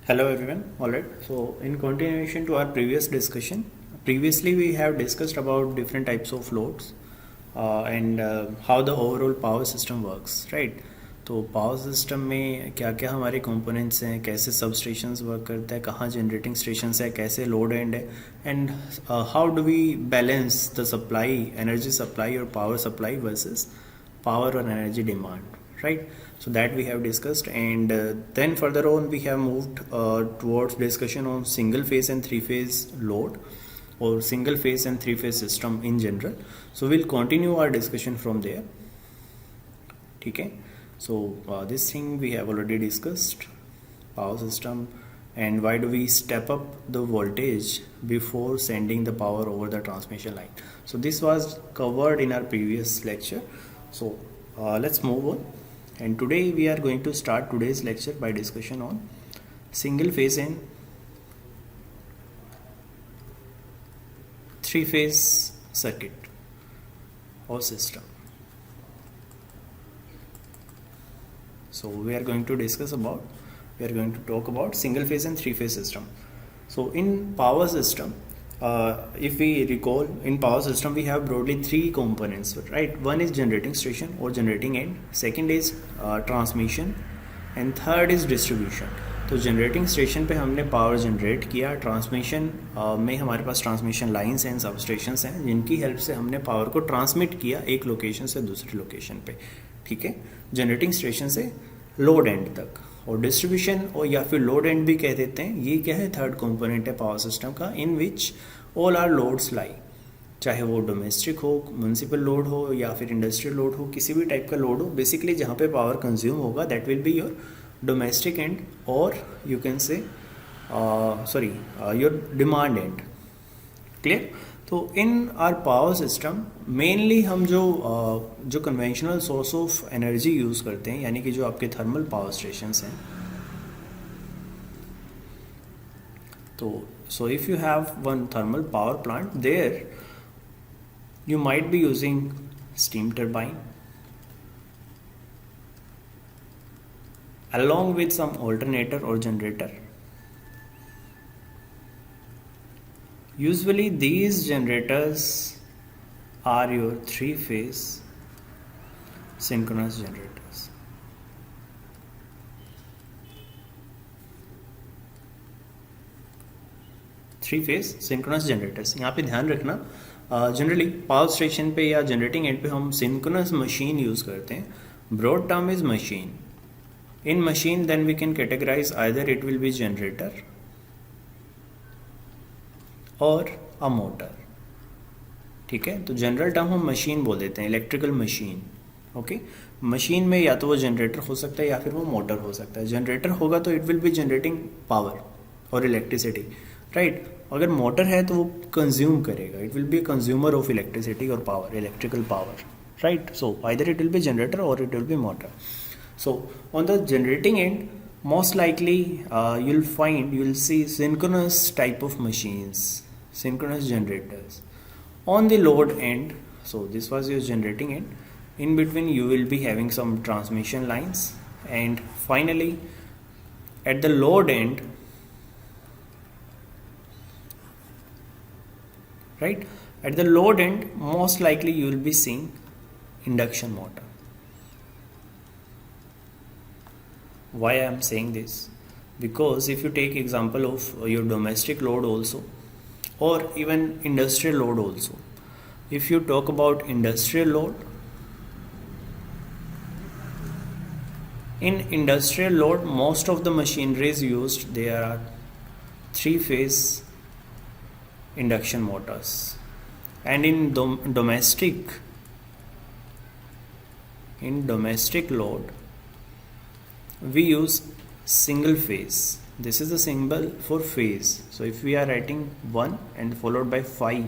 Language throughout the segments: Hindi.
Hello everyone. Alright. So in continuation to our previous discussion, previously we have discussed about different types of loads and how the overall power system works, right? तो पावर सिस्टम में क्या क्या हमारे कंपोनेंट्स हैं, कैसे सब स्टेशंस वर्क करता है, कहाँ जनरेटिंग स्टेशंस है, कैसे लोड एंड है, and how do we balance the supply, energy supply और power supply versus power or energy demand, right? So that we have discussed, and then further on we have moved towards discussion on single phase and three phase load or single phase and three phase system in general. So we'll continue our discussion from there. Okay, so this thing we have already discussed, power system, and why do we step up the voltage before sending the power over the transmission line. So this was covered in our previous lecture. So let's move on, and today we are going to start today's lecture by discussion on single phase and three phase circuit or system. So we are going to talk about single phase and three phase system. So in power system, if we recall, in power system we have broadly three components, right? One is generating station or generating end, second is transmission, and third is distribution. तो जनरेटिंग स्टेशन पे हमने पावर जनरेट किया, ट्रांसमिशन में हमारे पास ट्रांसमिशन लाइंस हैं, सब स्टेशंस हैं जिनकी हेल्प से हमने पावर को ट्रांसमिट किया एक लोकेशन से दूसरी लोकेशन पे, ठीक है, जनरेटिंग स्टेशन से लोड एंड तक. और डिस्ट्रीब्यूशन और या फिर लोड एंड भी कह देते हैं, ये क्या है, थर्ड कंपोनेंट है पावर सिस्टम का, इन विच ऑल आर लोड्स लाई, चाहे वो डोमेस्टिक हो, म्यूनसिपल लोड हो या फिर इंडस्ट्रियल लोड हो, किसी भी टाइप का लोड हो, बेसिकली जहाँ पे पावर कंज्यूम होगा that will be your domestic end और you can say your demand end. Clear? तो in our power system mainly हम जो conventional source of energy use करते हैं, यानी कि जो आपके थर्मल पावर स्टेशंस हैं, तो so if you have one thermal power plant there you might be using steam turbine along with some alternator or generator. Usually these generators are your three phase synchronous generators. Three phase synchronous generators. यहाँ पे ध्यान रखना, जनरली पावर स्टेशन पे या जनरेटिंग एंड पे हम सिंक्रोनस मशीन यूज़ करते हैं. Broad term is machine. In machine then we can categorise either it will be generator और अ मोटर, ठीक है. तो जनरल टर्म हम मशीन बोल देते हैं, इलेक्ट्रिकल मशीन. ओके, मशीन में या तो वो जनरेटर हो सकता है या फिर वो मोटर हो सकता है. जनरेटर होगा तो it will be generating power और इलेक्ट्रिसिटी, राइट. अगर मोटर है तो वो कंज्यूम करेगा, it will be consumer of electricity और power, electrical power, right. So either it will be generator और it will be motor. So on the generating end most likely you'll see synchronous type of machines, synchronous generators. On the load end, so this was your generating end, in between you will be having some transmission lines, and finally at the load end, right, at the load end most likely you will be seeing induction motor. Why I am saying this? Because if you take example of your domestic load also or even industrial load also, if you talk about industrial load, in industrial load most of the machineries used there are three phase induction motors, and in domestic load we use single phase. This is the symbol for phase. So if we are writing 1 and followed by 5,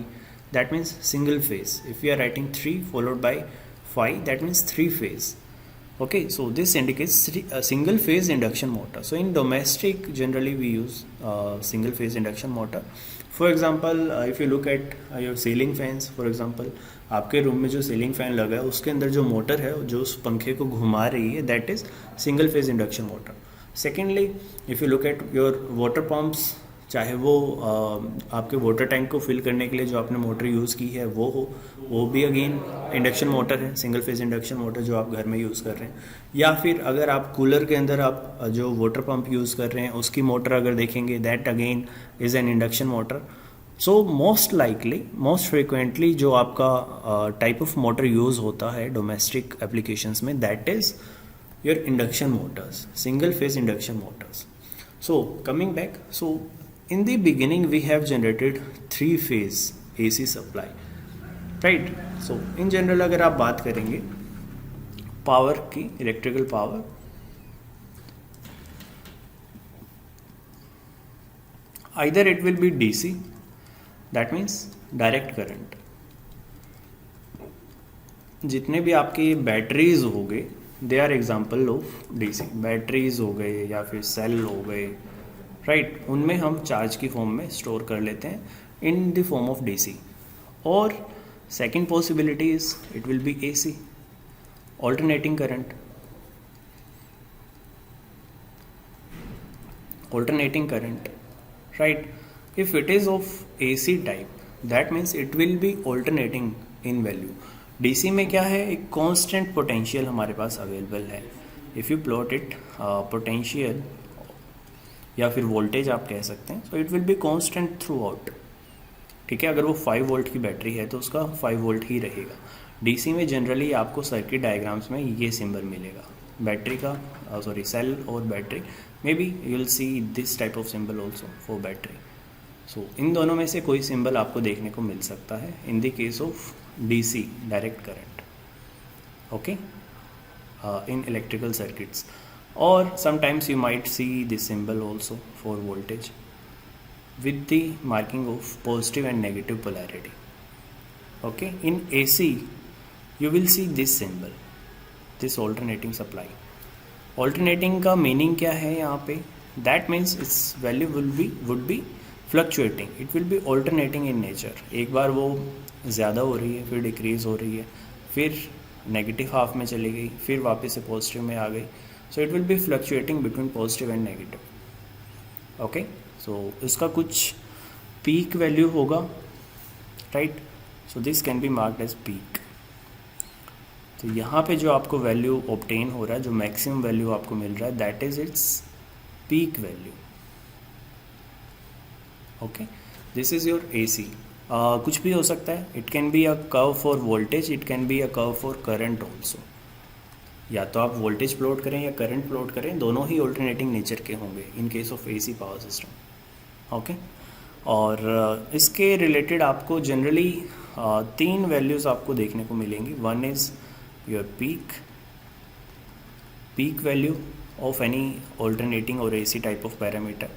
that means single phase. If we are writing 3 followed by 5, that means three phase. Okay, so this indicates single phase induction motor. So in domestic generally we use single phase induction motor. For example, if you look at your ceiling fans, for example, आपके रूम में जो सीलिंग फैन लगा है उसके अंदर जो मोटर है जो उस पंखे को घुमा रही है that is single phase induction motor. Secondly, if you look at your water pumps, चाहे वो आपके वाटर टैंक को फिल करने के लिए जो आपने मोटर यूज़ की है वो हो, वो भी अगेन इंडक्शन मोटर है, सिंगल फेज इंडक्शन मोटर जो आप घर में यूज़ कर रहे हैं। या फिर अगर आप कूलर के अंदर आप जो वाटर पंप यूज़ कर रहे हैं उसकी मोटर अगर देखेंगे, that again is an induction motor. So most likely, most frequently जो आपका टाइप ऑफ मोटर यूज़ होता है डोमेस्टिक एप्लीकेशंस में, that is your induction Motors, single phase induction motors. So coming back, so in the beginning we have generated 3 phase AC supply, right? So in general अगर आप बात करेंगे पावर की, electrical power, either it will be DC, that means direct current। जितने भी आपके बैटरीज हो गए, they are example of DC. Batteries हो गए या फिर सेल हो गए, राइट, उनमें हम चार्ज की फॉर्म में स्टोर कर लेते हैं in the form of DC. और second possibility is it will be AC, alternating current. Alternating current, right, if it is of AC type, that means it will be alternating in value. DC में क्या है, एक कांस्टेंट पोटेंशियल हमारे पास अवेलेबल है। If you plot it potential या फिर वोल्टेज आप कह सकते हैं, so it will be constant throughout, ठीक है। अगर वो 5 वोल्ट की बैटरी है तो उसका 5 वोल्ट ही रहेगा। डीसी में जनरली आपको सर्किट डायग्राम्स में ये सिंबल मिलेगा बैटरी का, सॉरी सेल और battery, maybe you will see this type of symbol also for battery. So इन दोनों में से कोई सिंबल आपको देखने को मिल सकता है इन the case of DC, direct current, okay, in electrical circuits. Or sometimes you might see this symbol also for voltage with the marking of positive and negative polarity, okay. In AC you will see this symbol, this alternating supply। alternating का meaning क्या है यहाँ पे, that means its value would be fluctuating, it will be alternating in nature। एक बार वो ज़्यादा हो रही है, फिर डिक्रीज़ हो रही है, फिर नेगेटिव हाफ में चली गई, फिर वापस से पॉजिटिव में आ गई। So it will be fluctuating between positive and negative, okay. So इसका कुछ पीक वैल्यू होगा, right, so this can be marked as peak. तो यहाँ पे जो आपको वैल्यू ऑब्टेन हो रहा है, जो मैक्सिमम वैल्यू आपको मिल रहा है, that is its peak value, okay. This is your AC। कुछ भी हो सकता है, it can be a curve for voltage, it can be a curve for current also. या तो आप वोल्टेज प्लॉट करें या करंट प्लॉट करें, दोनों ही ऑल्टरनेटिंग नेचर के होंगे इन case of AC power system, okay. और इसके रिलेटेड आपको जनरली 3 वैल्यूज़ आपको देखने को मिलेंगी। One is your peak value of any alternating और AC type of parameter.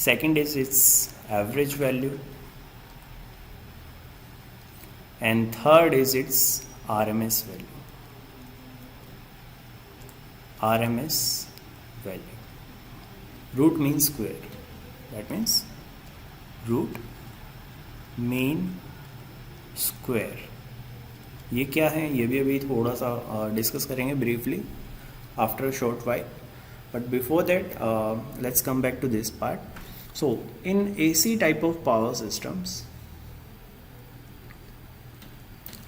Second is it's average value, and third is its RMS value, RMS value। root mean square, that means root mean square। ये क्या है, ये भी अभी थोड़ा सा डिस्कस करेंगे briefly after a short while, but before that let's come back to this part. So in AC type of power systems,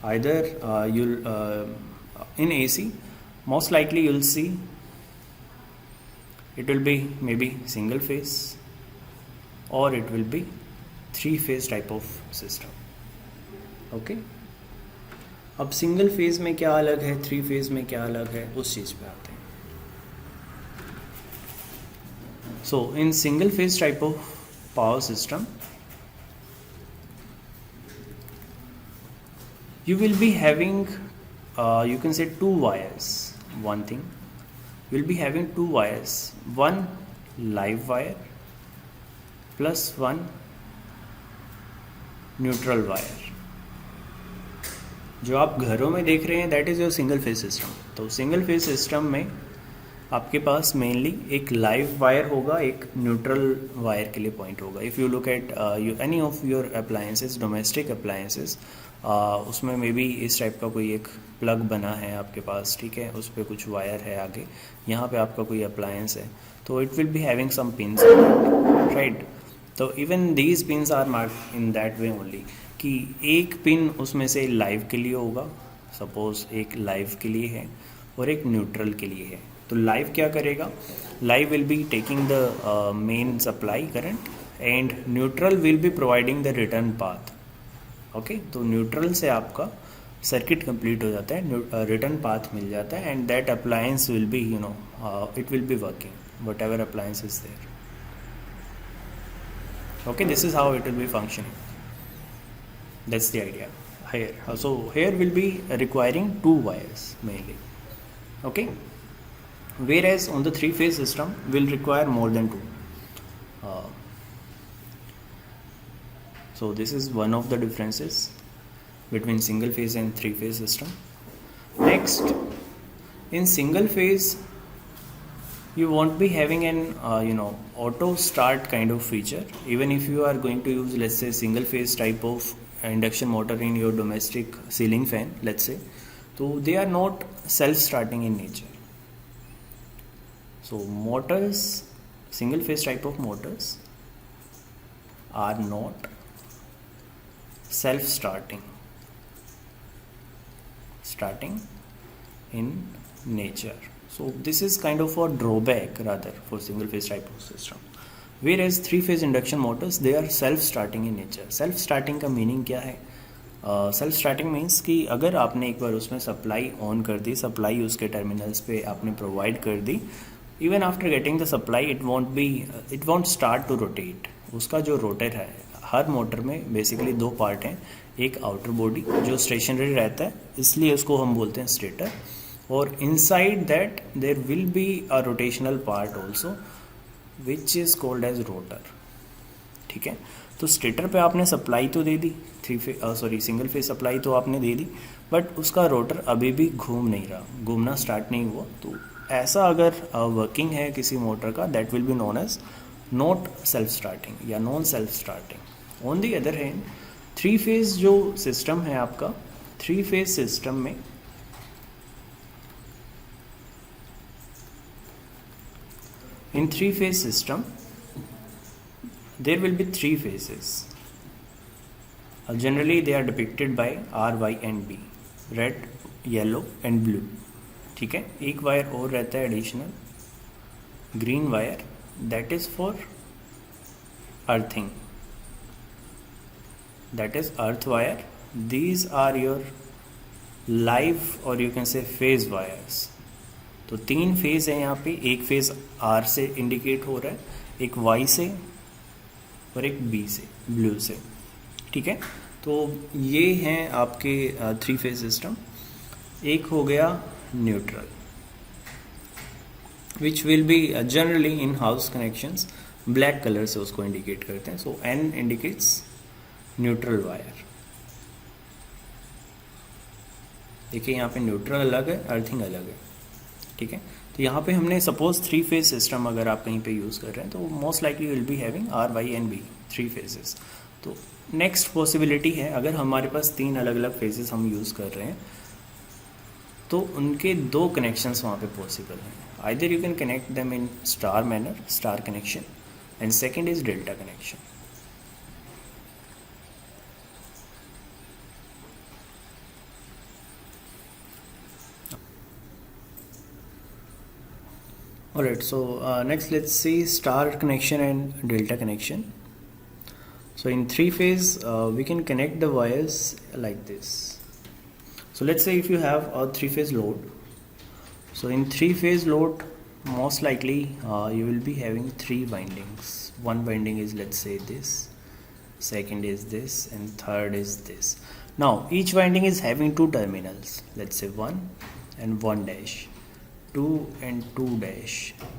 either you'll in AC most likely you'll see it will be maybe single phase or it will be 3 phase type of system, okay। अब सिंगल फेज में क्या अलग है, 3 फेज में क्या अलग है, उस चीज़ पे आते हैं। So in single phase type of power system you will be having you can say 2 wires। one thing, you will be having 2 wires, one live wire plus one neutral wire। जो आप घरों में देख रहे हैं that is your single phase system. तो सिंगल फेज सिस्टम में आपके पास मेनली एक लाइव वायर होगा, एक न्यूट्रल वायर के लिए पॉइंट होगा. If you look at any of your appliances, domestic appliances, उसमें मे बी इस टाइप का कोई एक प्लग बना है आपके पास, ठीक है, उस पर कुछ वायर है आगे, यहाँ पे आपका कोई अप्लायंस है, तो it will be having some pins, right. तो even these pins are marked in that way only कि एक पिन उसमें से लाइव के लिए होगा, सपोज एक लाइव के लिए है और एक न्यूट्रल के लिए है. तो लाइव क्या करेगा, live will be taking the main supply current and neutral will be providing the return path. Okay, तो न्यूट्रल से आपका सर्किट कंप्लीट हो जाता है, रिटर्न पाथ मिल जाता है, and that appliance will be it will be working whatever appliance is there. Okay, this is how it will be functioning. That's the idea here. So here will be requiring 2 wires mainly. Okay, whereas on the 3-phase system will require more than 2. So this is one of the differences between single phase and 3-phase system. Next, in single phase you won't be having an auto start kind of feature. Even if you are going to use, let's say, single phase type of induction motor in your domestic ceiling fan, let's say, so they are not self starting in nature. So motors, single phase type of motors are not self starting in nature. So this is kind of a drawback rather for single phase type of system. Whereas 3-phase induction motors, they are self starting in nature. Self starting का मीनिंग क्या है? सेल्फ स्टार्टिंग मीन्स कि अगर आपने एक बार उसमें सप्लाई ऑन कर दी, सप्लाई उसके टर्मिनल्स पे आपने प्रोवाइड कर दी, even after getting the supply it won't start to rotate. उसका जो रोटर है, हर मोटर में बेसिकली 2 पार्ट हैं. एक आउटर बॉडी जो स्टेशनरी रहता है, इसलिए उसको हम बोलते हैं स्टेटर, और inside that there will be a rotational part also which is called as rotor. ठीक है, तो स्टेटर पे आपने सप्लाई तो दे दी, सिंगल फेज सप्लाई तो आपने दे दी, बट उसका रोटर अभी भी घूम नहीं रहा, घूमना स्टार्ट नहीं हुआ. तो ऐसा अगर वर्किंग है किसी मोटर का, that will be known as not self starting या non self starting. On the other hand 3 phase जो सिस्टम है आपका, 3 फेज सिस्टम में in 3-phase system there will be 3 phases. Generally they are depicted by R, Y and B, red, yellow and blue. ठीक है, एक वायर और रहता है additional, green wire, that is for earthing, that is earth wire. These are your live और you can say phase wires. तो 3 फेज है यहाँ पे, एक फेज R से इंडिकेट हो रहा है, एक Y से और एक B से, ब्लू से. ठीक है, तो ये हैं आपके 3 फेज सिस्टम. एक हो गया neutral, which will be generally in house connections black colour से उसको इंडिकेट करते हैं. सो N इंडिकेट्स न्यूट्रल वायर. देखिए यहाँ पे न्यूट्रल अलग है, अर्थिंग अलग है. ठीक है, तो यहाँ पे हमने सपोज 3 फेज सिस्टम अगर आप कहीं पे यूज़ कर रहे हैं, तो most likely will be having R, Y and B 3 phases. तो नेक्स्ट पॉसिबिलिटी है, अगर हमारे पास 3 अलग अलग फेजेस हम यूज़ कर रहे हैं, तो उनके 2 कनेक्शंस वहाँ पे पॉसिबल हैं. Either you can connect them in star manner, star connection, and second is delta connection. Alright, so next let's see star connection and delta connection. So in 3 phase we can connect the wires like this. So let's say if you have a 3 phase load, so in 3 phase load most likely you will be having 3 windings. One winding is, let's say, this, second is this, and third is this. Now each winding is having 2 terminals, let's say 1 and 1 dash, 2 and 2 dash,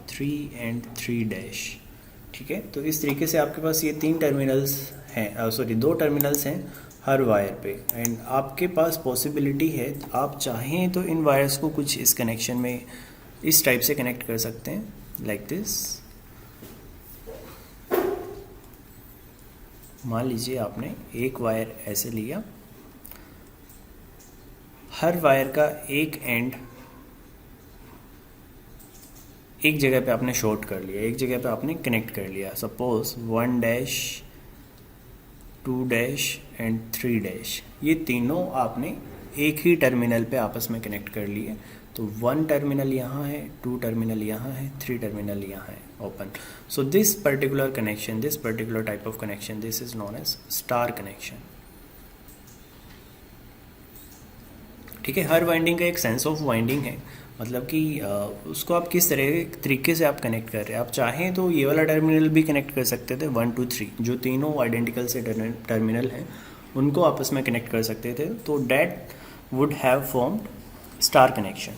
3 and 3 dash. ठीक है, तो इस तरीके से आपके पास ये 3 टर्मिनल्स हैं, 2 टर्मिनल्स हैं हर वायर पे. एंड आपके पास पॉसिबिलिटी है, आप चाहें तो इन वायर्स को कुछ इस कनेक्शन में इस टाइप से कनेक्ट कर सकते हैं, लाइक दिस। मान लीजिए आपने एक वायर ऐसे लिया, हर वायर का एक एंड एक जगह पे आपने शॉर्ट कर लिया, एक जगह पे आपने कनेक्ट कर लिया। Suppose 1 dash 2 dash and 3 dash, ये तीनों आपने एक ही टर्मिनल पे आपस में कनेक्ट कर लिए। तो 1 टर्मिनल यहाँ है, 2 टर्मिनल यहाँ है, 3 टर्मिनल यहाँ है open. So this particular connection, this particular type of connection, this is known as star connection. ठीक है, हर वाइंडिंग का एक सेंस ऑफ वाइंडिंग है, मतलब कि उसको आप किस तरह तरीके से आप कनेक्ट कर रहे हैं। आप चाहें तो ये वाला टर्मिनल भी कनेक्ट कर सकते थे, 1 2 3 जो तीनों आइडेंटिकल से टर्मिनल हैं उनको आपस में कनेक्ट कर सकते थे, तो that would have formed star connection.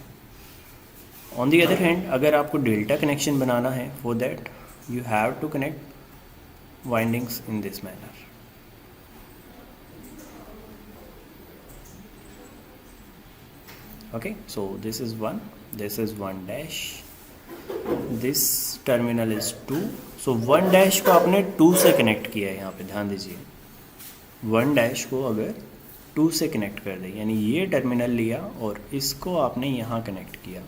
On the other hand, अगर आपको डेल्टा कनेक्शन बनाना है, for that you have to connect windings in this manner. Okay, so this is 1, this is 1 dash, this terminal is 2. so 1 dash को आपने 2 से कनेक्ट किया है, यहाँ पे ध्यान दीजिए। 1 dash को अगर 2 से कनेक्ट कर दे, यानी ये टर्मिनल लिया और इसको आपने यहाँ कनेक्ट किया।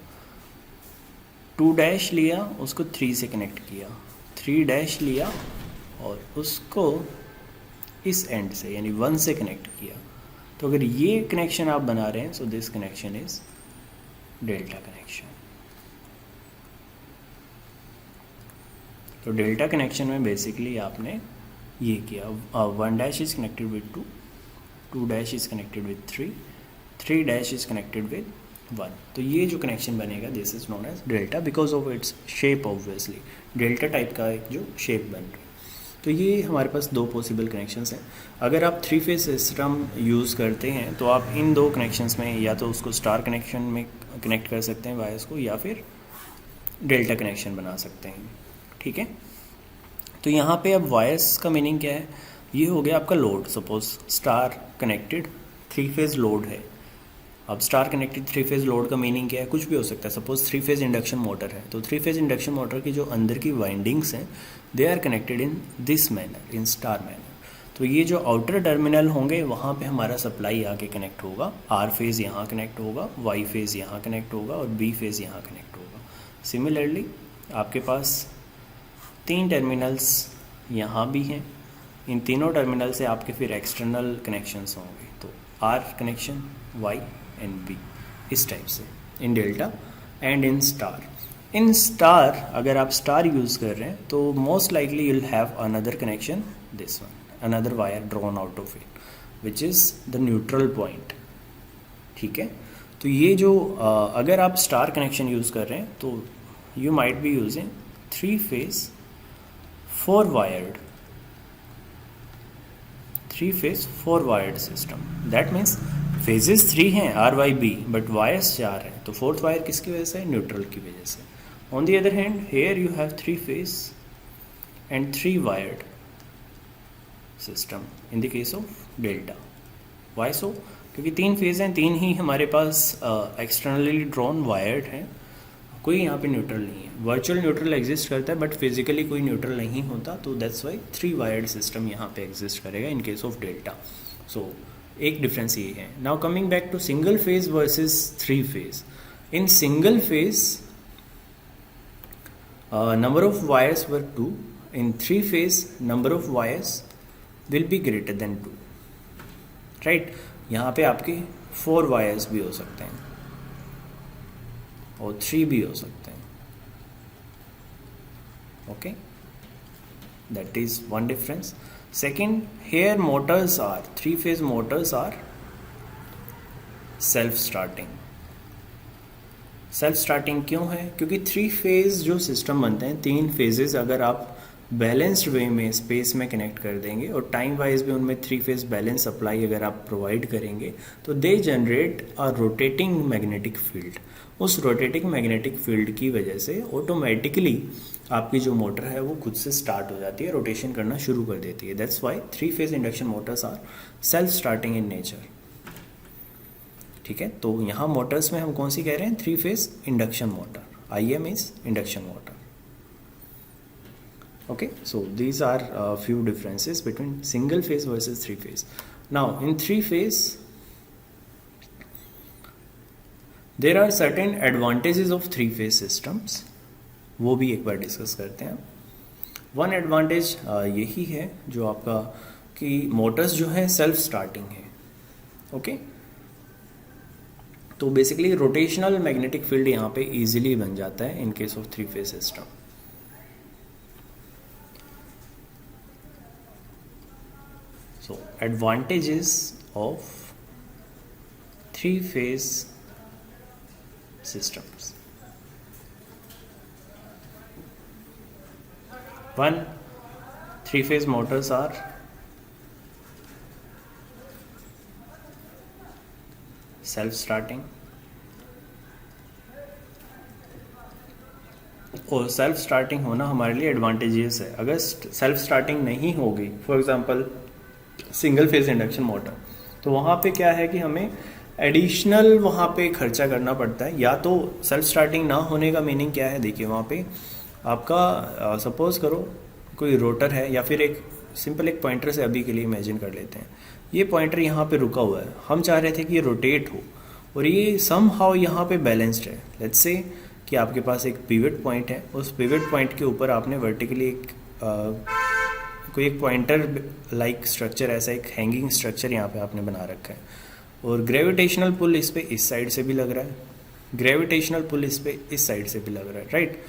2 dash लिया, उसको 3 से कनेक्ट किया। 3 dash लिया और उसको इस एंड से यानी 1 से कनेक्ट किया। तो अगर ये कनेक्शन आप बना रहे हैं, so this connection is delta connection. तो डेल्टा कनेक्शन में बेसिकली आपने ये किया, 1 dash is connected with 2, 2 dash is connected with 3, 3 dash is connected with 1। तो ये जो कनेक्शन बनेगा, this is known as delta because of its shape. Obviously delta type का एक जो शेप बन रहा है। तो ये हमारे पास 2 पॉसिबल कनेक्शंस हैं। अगर आप 3 फेज सिस्टम यूज़ करते हैं तो आप इन 2 कनेक्शंस में या तो उसको स्टार कनेक्शन में कनेक्ट कर सकते हैं वायर्स को, या फिर डेल्टा कनेक्शन बना सकते हैं। ठीक है, तो यहाँ पे अब वायर्स का मीनिंग क्या है, ये हो गया आपका load. Suppose star connected 3 phase load है। अब स्टार कनेक्टेड 3 फेज लोड का मीनिंग क्या है, कुछ भी हो सकता है। सपोज 3 फेज इंडक्शन मोटर है, तो 3 फेज इंडक्शन मोटर की जो अंदर की वाइंडिंग्स हैं, they are connected in this manner, in star manner. तो ये जो आउटर टर्मिनल होंगे वहाँ पे हमारा सप्लाई आके कनेक्ट होगा। आर फेज यहाँ कनेक्ट होगा, वाई फेज यहाँ कनेक्ट होगा और बी फेज यहाँ कनेक्ट होगा। सिमिलरली आपके पास 3 टर्मिनल्स यहाँ भी हैं, इन तीनों टर्मिनल से आपके फिर एक्सटर्नल कनेक्शंस होंगे। तो R connection, Y and B, इस टाइप से in delta and in star. In star अगर आप स्टार यूज़ कर रहे हैं तो most likely you will have another connection, this one, another wire drawn out of it which is the neutral point. ठीक है, तो ये जो अगर आप स्टार कनेक्शन यूज़ कर रहे हैं तो you might be using 3 phase 4 wired system. That means phases 3 हैं R Y B, but wires 4 हैं। तो 4th वायर किसकी वजह से, न्यूट्रल की वजह से। On the other hand here you have 3 phase and 3 wired system in the case of delta. Why so, क्योंकि 3 फेज हैं, 3 ही हमारे पास एक्सटर्नली ड्रॉन वायर्ड हैं, कोई यहाँ पे न्यूट्रल नहीं है। वर्चुअल न्यूट्रल एग्जिस्ट करता है बट फिजिकली कोई न्यूट्रल नहीं होता, तो दैट्स वाई 3 वायर्ड सिस्टम यहाँ पे एग्जिस्ट करेगा in case of delta. So एक डिफरेंस ये है। Now coming back to single phase versus 3 phase. In single phase number of wires were 2. In 3 phase number of wires will be greater than 2, right? यहाँ पे आपके 4 wires भी हो सकते हैं और 3 भी हो सकते हैं। Okay, that is one difference. Second, here motors are 3 phase motors are self starting. Self starting क्यों है, क्योंकि 3 फेज जो सिस्टम बनते हैं, 3 फेजेस अगर आप बैलेंस्ड वे में स्पेस में कनेक्ट कर देंगे और टाइम वाइज भी उनमें 3 फेज बैलेंस सप्लाई अगर आप प्रोवाइड करेंगे तो they generate a rotating magnetic field. उस रोटेटिंग मैग्नेटिक फील्ड की वजह से ऑटोमेटिकली आपकी जो मोटर है वो खुद से स्टार्ट हो जाती है, रोटेशन करना शुरू कर देती है। That's why 3 phase induction motors are self starting in nature. ठीक है, तो यहाँ मोटर्स में हम कौन सी कह रहे हैं, 3 phase induction motor. IM is induction motor. Okay, so these are few differences between single phase versus three phase. Now in three phase there are certain advantages of three phase systems, वो भी एक बार डिस्कस करते हैं. वन एडवांटेज यही है जो आपका कि मोटर्स जो है सेल्फ स्टार्टिंग है. ओके, तो बेसिकली रोटेशनल मैग्नेटिक फील्ड यहाँ पे इजीली बन जाता है इन case of three phase system. So advantages of three phase systems. One, three phase motors are self starting. और सेल्फ स्टार्टिंग होना हमारे लिए एडवांटेजेस है. अगर सेल्फ स्टार्टिंग नहीं होगी, for example single phase induction motor, तो वहाँ पे क्या है कि हमें एडिशनल वहाँ पे खर्चा करना पड़ता है. या तो सेल्फ स्टार्टिंग ना होने का मीनिंग क्या है, देखिए वहाँ पे आपका सपोज करो कोई रोटर है या फिर एक सिंपल एक पॉइंटर से अभी के लिए इमेजिन कर लेते हैं. ये पॉइंटर यहाँ पे रुका हुआ है, हम चाह रहे थे कि ये रोटेट हो और ये सम हाउ यहाँ पे बैलेंस्ड है. लेट्स से कि आपके पास एक पिवट पॉइंट है, उस पिवट पॉइंट के ऊपर आपने वर्टिकली एक कोई एक पॉइंटर लाइक स्ट्रक्चर, ऐसा एक हैंगिंग स्ट्रक्चर यहाँ पे आपने बना रखा है और ग्रेविटेशनल पुल इस पे इस साइड से भी लग रहा है, ग्रेविटेशनल पुल इस पे इस साइड से भी लग रहा है, राइट.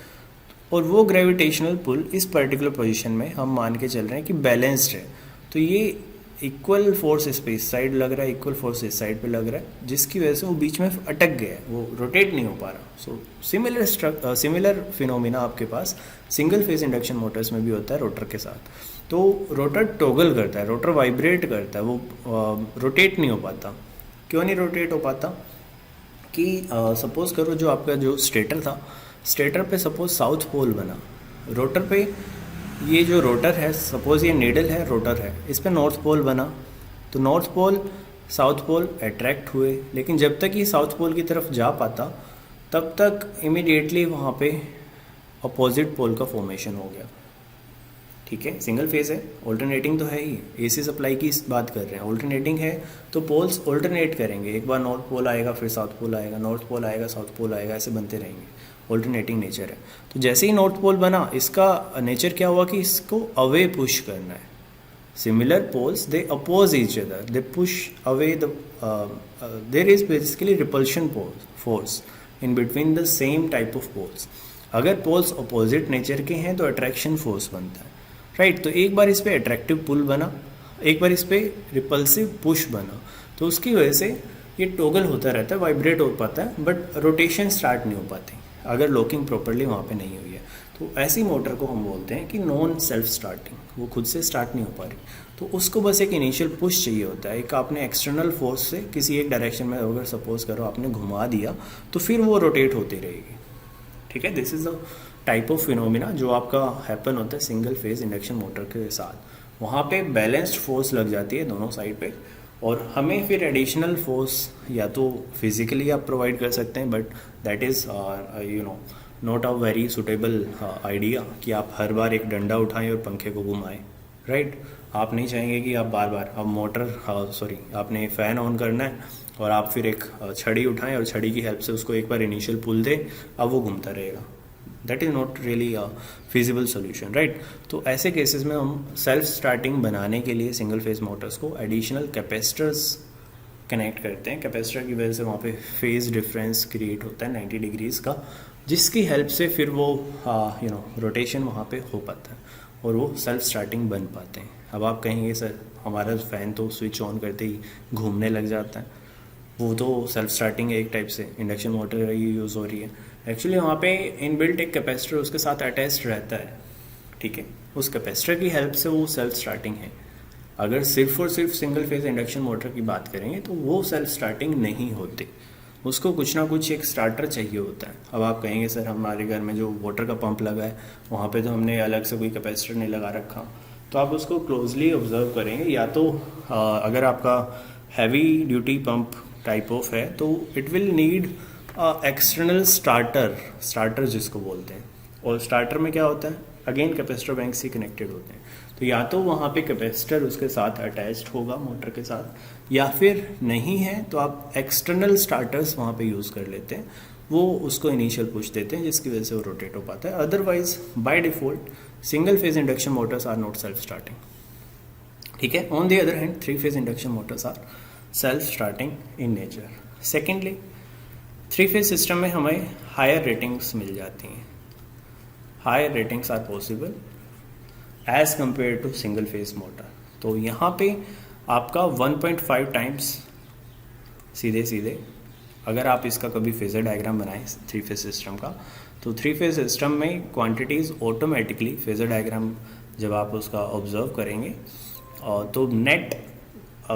और वो ग्रेविटेशनल पुल इस पर्टिकुलर पोजीशन में हम मान के चल रहे हैं कि बैलेंस्ड है. तो ये इक्वल फोर्स इस पे इस साइड लग रहा है, इक्वल फोर्स इस साइड पे लग रहा है, जिसकी वजह से वो बीच में अटक गया है, वो रोटेट नहीं हो पा रहा. सो सिमिलर फिनोमिना आपके पास सिंगल फेज इंडक्शन मोटर्स में भी होता है रोटर के साथ. तो रोटर टॉगल करता है, रोटर वाइब्रेट करता है, वो रोटेट नहीं हो पाता. क्यों नहीं रोटेट हो पाता कि सपोज करो जो आपका जो स्टेटर था, स्टेटर पे सपोज साउथ पोल बना, रोटर पे ये जो रोटर है, सपोज ये नीडल है, रोटर है, इस पे नॉर्थ पोल बना, तो north pole south pole attract हुए, लेकिन जब तक ये साउथ पोल की तरफ जा पाता तब तक इमीडिएटली वहाँ पे अपोजिट पोल का फॉर्मेशन हो गया. ठीक है, सिंगल फेज है, ऑल्टरनेटिंग तो है ही, एसी सप्लाई की बात कर रहे हैं, ऑल्टरनेटिंग है तो पोल्स ऑल्टरनेट करेंगे. एक बार नॉर्थ पोल आएगा, फिर साउथ पोल आएगा, नॉर्थ पोल आएगा, साउथ पोल आएगा, ऐसे बनते रहेंगे. ऑल्टरनेटिंग नेचर है. तो जैसे ही नॉर्थ पोल बना, इसका नेचर क्या हुआ कि इसको अवे पुश करना है. Similar poles they oppose each other, they push away the there is basically repulsion force in between the same type of poles. अगर पोल्स अपोजिट नेचर के हैं तो अट्रैक्शन फोर्स बनता है, राइट. तो एक बार इस पे अट्रैक्टिव पुल बना, एक बार इस पे रिपल्सिव पुश बना, तो उसकी वजह से ये टॉगल होता रहता है, वाइब्रेट हो पाता है, बट रोटेशन स्टार्ट नहीं हो पाती अगर लॉकिंग प्रॉपर्ली वहाँ पे नहीं हुई है. तो ऐसी मोटर को हम बोलते हैं कि नॉन सेल्फ स्टार्टिंग, वो खुद से स्टार्ट नहीं हो पा रही. तो उसको बस एक इनिशियल पुश चाहिए होता है. एक आपने एक्सटर्नल फोर्स से किसी एक डायरेक्शन में अगर सपोज करो आपने घुमा दिया तो फिर वो रोटेट होती रहेगी. ठीक है, this is the type of phenomena जो आपका हैपन होता है सिंगल फेज इंडक्शन मोटर के साथ. वहाँ पे बैलेंस्ड फोर्स लग जाती है दोनों साइड पे, और हमें फिर एडिशनल फोर्स या तो फिजिकली आप प्रोवाइड कर सकते हैं, but that is not a very suitable idea कि आप हर बार एक डंडा उठाएं और पंखे को घुमाएं, राइट. आप नहीं चाहेंगे कि आप बार बार अब आपने फ़ैन ऑन करना है और आप फिर एक छड़ी उठाएं और छड़ी की हेल्प से उसको एक बार इनिशियल पुल दें, अब वो घूमता रहेगा. That is not really a feasible solution, right. तो ऐसे केसेस में हम सेल्फ स्टार्टिंग बनाने के लिए सिंगल फेज मोटर्स को एडिशनल कैपेसिटर्स कनेक्ट करते हैं. कैपेसिटर की वजह से वहाँ पे फेज डिफरेंस क्रिएट होता है 90 डिग्रीज़ का, जिसकी हेल्प से फिर वो रोटेशन वहाँ पे हो पाता है और वो सेल्फ स्टार्टिंग बन पाते हैं. अब आप कहेंगे सर हमारा फ़ैन तो स्विच ऑन करते ही घूमने लग जाता है, वो तो सेल्फ स्टार्टिंग है एक टाइप से, इंडक्शन मोटर ये यूज़ हो रही है. एक्चुअली वहाँ पे इनबिल्ट एक कैपेसिटर उसके साथ अटैच्ड रहता है. ठीक है, उस कैपेसिटर की हेल्प से वो सेल्फ स्टार्टिंग है. अगर सिर्फ और सिर्फ सिंगल फेज इंडक्शन मोटर की बात करेंगे तो वो सेल्फ स्टार्टिंग नहीं होती, उसको कुछ ना कुछ एक स्टार्टर चाहिए होता है. अब आप कहेंगे सर हमारे घर में जो वाटर का पंप लगा है वहाँ पे तो हमने अलग से कोई कैपेसिटर नहीं लगा रखा. तो आप उसको क्लोजली ऑब्जर्व करेंगे, या तो अगर आपका heavy duty pump type of है तो it will need external starter जिसको बोलते हैं, और स्टार्टर में क्या होता है, अगेन कैपेसिटर बैंक से कनेक्टेड होते हैं। तो या तो वहाँ पे कैपेसिटर उसके साथ अटैच्ड होगा मोटर के साथ, या फिर नहीं है तो आप एक्सटर्नल स्टार्टर्स वहाँ पे यूज़ कर लेते हैं, वो उसको इनिशियल पुश देते हैं जिसकी वजह से वो रोटेट हो पाता है। Otherwise by default single phase induction motors are not self starting, ठीक है। On the other hand 3 phase induction motors are self starting in nature. Secondly 3 phase system में हमें हायर रेटिंग्स मिल जाती हैं, higher ratings are possible as compare to single phase motor. तो यहाँ पे आपका 1.5 टाइम्स सीधे सीधे, अगर आप इसका कभी फेजर डायग्राम बनाएं 3 फेज सिस्टम का, तो 3 फेज सिस्टम में क्वांटिटीज़ ऑटोमेटिकली फेजर डायग्राम जब आप उसका ऑब्जर्व करेंगे तो नेट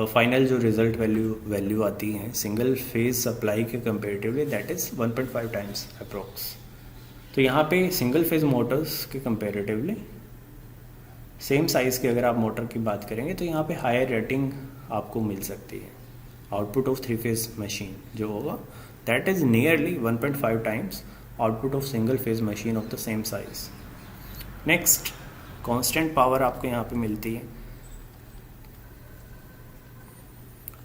फाइनल जो रिजल्ट वैल्यू आती है सिंगल फेज सप्लाई के comparatively, that is 1.5 times approx. तो यहाँ पे सिंगल फेज मोटर्स के कंपेरेटिवली सेम साइज़ के अगर आप मोटर की बात करेंगे तो यहाँ पे हायर रेटिंग आपको मिल सकती है। आउटपुट ऑफ 3 फेज मशीन जो होगा that is nearly 1.5 times output of single phase machine of the same size. Next, constant power आपको यहाँ पे मिलती है।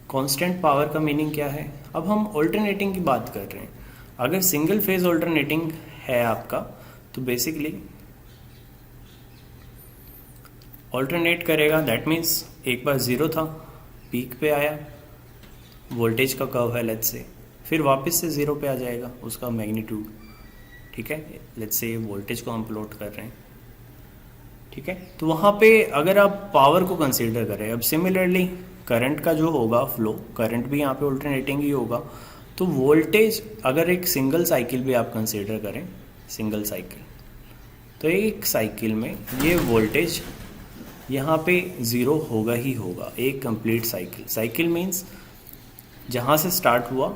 कांस्टेंट पावर का मीनिंग क्या है, अब हम ऑल्टरनेटिंग की बात कर रहे हैं। अगर सिंगल फेज ऑल्टरनेटिंग है आपका तो बेसिकली ऑल्टरनेट करेगा, दैट मीन्स एक बार ज़ीरो था, पीक पे आया, वोल्टेज का कर्व है लेट्स से, फिर वापस से ज़ीरो पे आ जाएगा उसका मैग्नीट्यूड, ठीक है। लेट्स से वोल्टेज को हम प्लॉट कर रहे हैं, ठीक है। तो वहाँ पे अगर आप पावर को कंसीडर करें, अब सिमिलरली करंट का जो होगा फ्लो, करंट भी यहाँ पे ऑल्टरनेटिंग ही होगा। तो वोल्टेज अगर एक सिंगल साइकिल भी आप कंसीडर करें, सिंगल साइकिल, तो एक साइकिल में ये वोल्टेज यहाँ पे ज़ीरो होगा ही होगा। एक कंप्लीट साइकिल मीन्स जहाँ से स्टार्ट हुआ,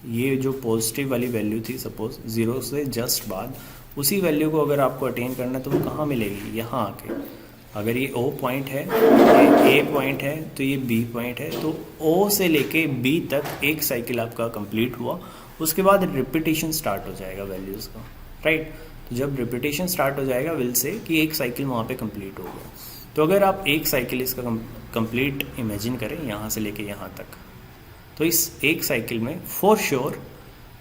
ये जो पॉजिटिव वाली वैल्यू थी सपोज ज़ीरो से जस्ट बाद, उसी वैल्यू को अगर आपको अटेन करना है तो वो कहाँ मिलेगी, यहाँ आके। अगर ये O पॉइंट है, ये A पॉइंट है, तो ये B पॉइंट है, तो O से लेके B तक एक साइकिल आपका कंप्लीट हुआ। उसके बाद रिपीटेशन स्टार्ट हो जाएगा वैल्यूज़ का, राइट। तो जब रिपीटेशन स्टार्ट हो जाएगा विल से कि एक साइकिल वहाँ पे कंप्लीट हो गया। तो अगर आप एक साइकिल इसका कंप्लीट इमेजिन करें यहाँ से लेके यहाँ तक, तो इस एक साइकिल में फॉर श्योर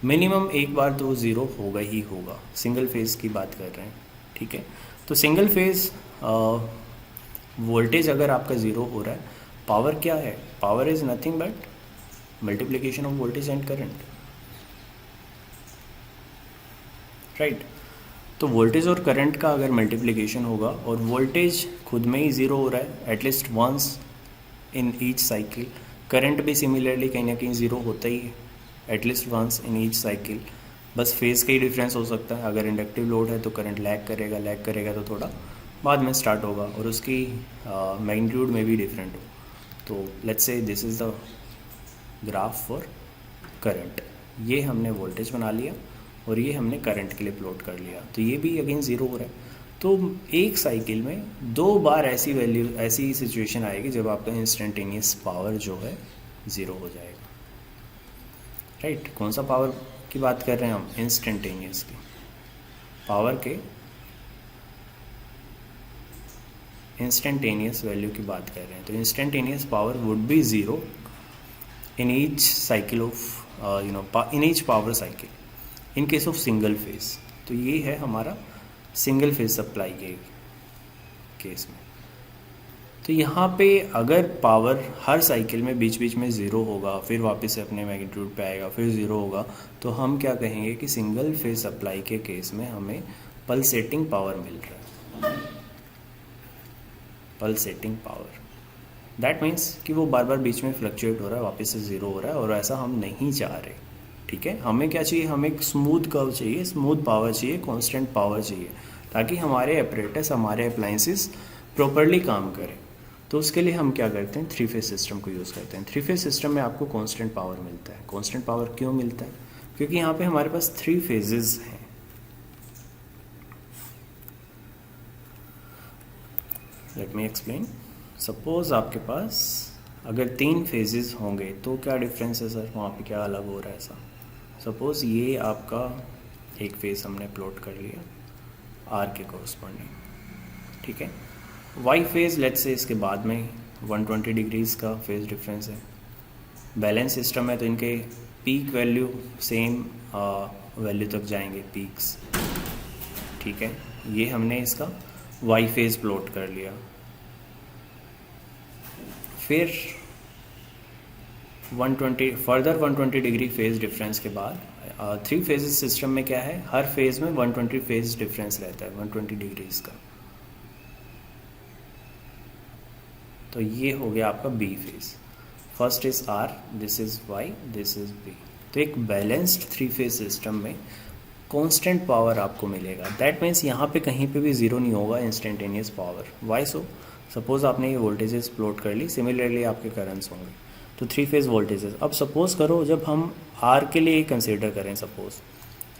मिनिमम एक बार तो ज़ीरो होगा ही होगा। सिंगल फेज़ की बात कर रहे हैं, ठीक है। तो सिंगल फेज़ वोल्टेज अगर आपका ज़ीरो हो रहा है, पावर क्या है, power is nothing but multiplication of voltage and current, right. तो वोल्टेज और करंट का अगर मल्टीप्लिकेशन होगा और वोल्टेज खुद में ही ज़ीरो हो रहा है at least once in each cycle, current भी सिमिलरली कहीं ना कहीं ज़ीरो होता ही है at least once in each cycle. बस फेज़ का ही डिफरेंस हो सकता है। अगर इंडक्टिव लोड है तो करंट लैग करेगा तो थोड़ा बाद में स्टार्ट होगा, और उसकी मैग्नीट्यूड में भी डिफरेंट हो। तो let's say this is the graph for current, ये हमने वोल्टेज बना लिया और ये हमने करंट के लिए प्लॉट कर लिया। तो ये भी अगेन ज़ीरो हो रहा है। तो एक साइकिल में 2 बार ऐसी सिचुएशन आएगी जब आपका इंस्टेंटेनियस पावर जो है ज़ीरो हो जाएगा, राइट। कौन सा पावर की बात कर रहे हैं हम, इंस्टेंटेनियस की पावर के इंस्टेंटेनियस वैल्यू की बात कर रहे हैं। तो instantaneous power would be zero in each cycle of in each power cycle in case of single phase. तो ये है हमारा सिंगल फेज सप्लाई के केस में। तो यहाँ पे अगर पावर हर साइकिल में बीच बीच में ज़ीरो होगा, फिर वापस से अपने मैग्नीट्यूड पे आएगा, फिर ज़ीरो होगा, तो हम क्या कहेंगे कि सिंगल फेज सप्लाई के केस में हमें पल्सेटिंग पावर मिल रहा है। पल्सेटिंग पावर दैट मीन्स कि वो बार बार बीच में फ्लक्चुएट हो रहा है, वापस से ज़ीरो हो रहा है, और ऐसा हम नहीं चाह रहे, ठीक है। हमें क्या चाहिए, हमें एक स्मूथ कर्व चाहिए, स्मूथ पावर चाहिए, कांस्टेंट पावर चाहिए, ताकि हमारे अपरेटस, हमारे अप्लायंसेस प्रॉपरली काम करें। तो उसके लिए हम क्या करते हैं, 3 फेज सिस्टम को यूज़ करते हैं। 3 फेज सिस्टम में आपको कांस्टेंट पावर मिलता है। कांस्टेंट पावर क्यों मिलता है, क्योंकि यहाँ पे हमारे पास 3 फेजेस हैं। Let me explain. सपोज आपके पास अगर 3 फेजेस होंगे तो क्या डिफरेंस है सर, वहाँ पे क्या अलग हो रहा है ऐसा। सपोज ये आपका एक फेज हमने प्लॉट कर लिया आर के कॉरस्पॉन्डिंग, ठीक है। वाई फेज लेट्स से इसके बाद में 120 डिग्रीज का फेज डिफरेंस है। बैलेंस सिस्टम है तो इनके पीक वैल्यू सेम वैल्यू तक जाएंगे पीक्स, ठीक है। ये हमने इसका वाई फेज प्लॉट कर लिया। फिर 120 डिग्री फेज डिफरेंस के बाद 3 फेजेस सिस्टम में क्या है, हर फेज में 120 फेज डिफरेंस रहता है 120 डिग्रीज का। तो ये हो गया आपका B phase. First is R, this is Y, this is B. तो एक बैलेंस्ड 3 फेज सिस्टम में कांस्टेंट पावर आपको मिलेगा। दैट मीन्स यहाँ पे कहीं पे भी ज़ीरो नहीं होगा इंस्टेंटेनियस पावर। वाई सो? सपोज आपने ये वोल्टेजेस प्लॉट कर ली, सिमिलरली आपके करंट्स होंगे। तो 3 फेज वोल्टेजेस। अब सपोज करो जब हम आर के लिए कंसिडर करें, suppose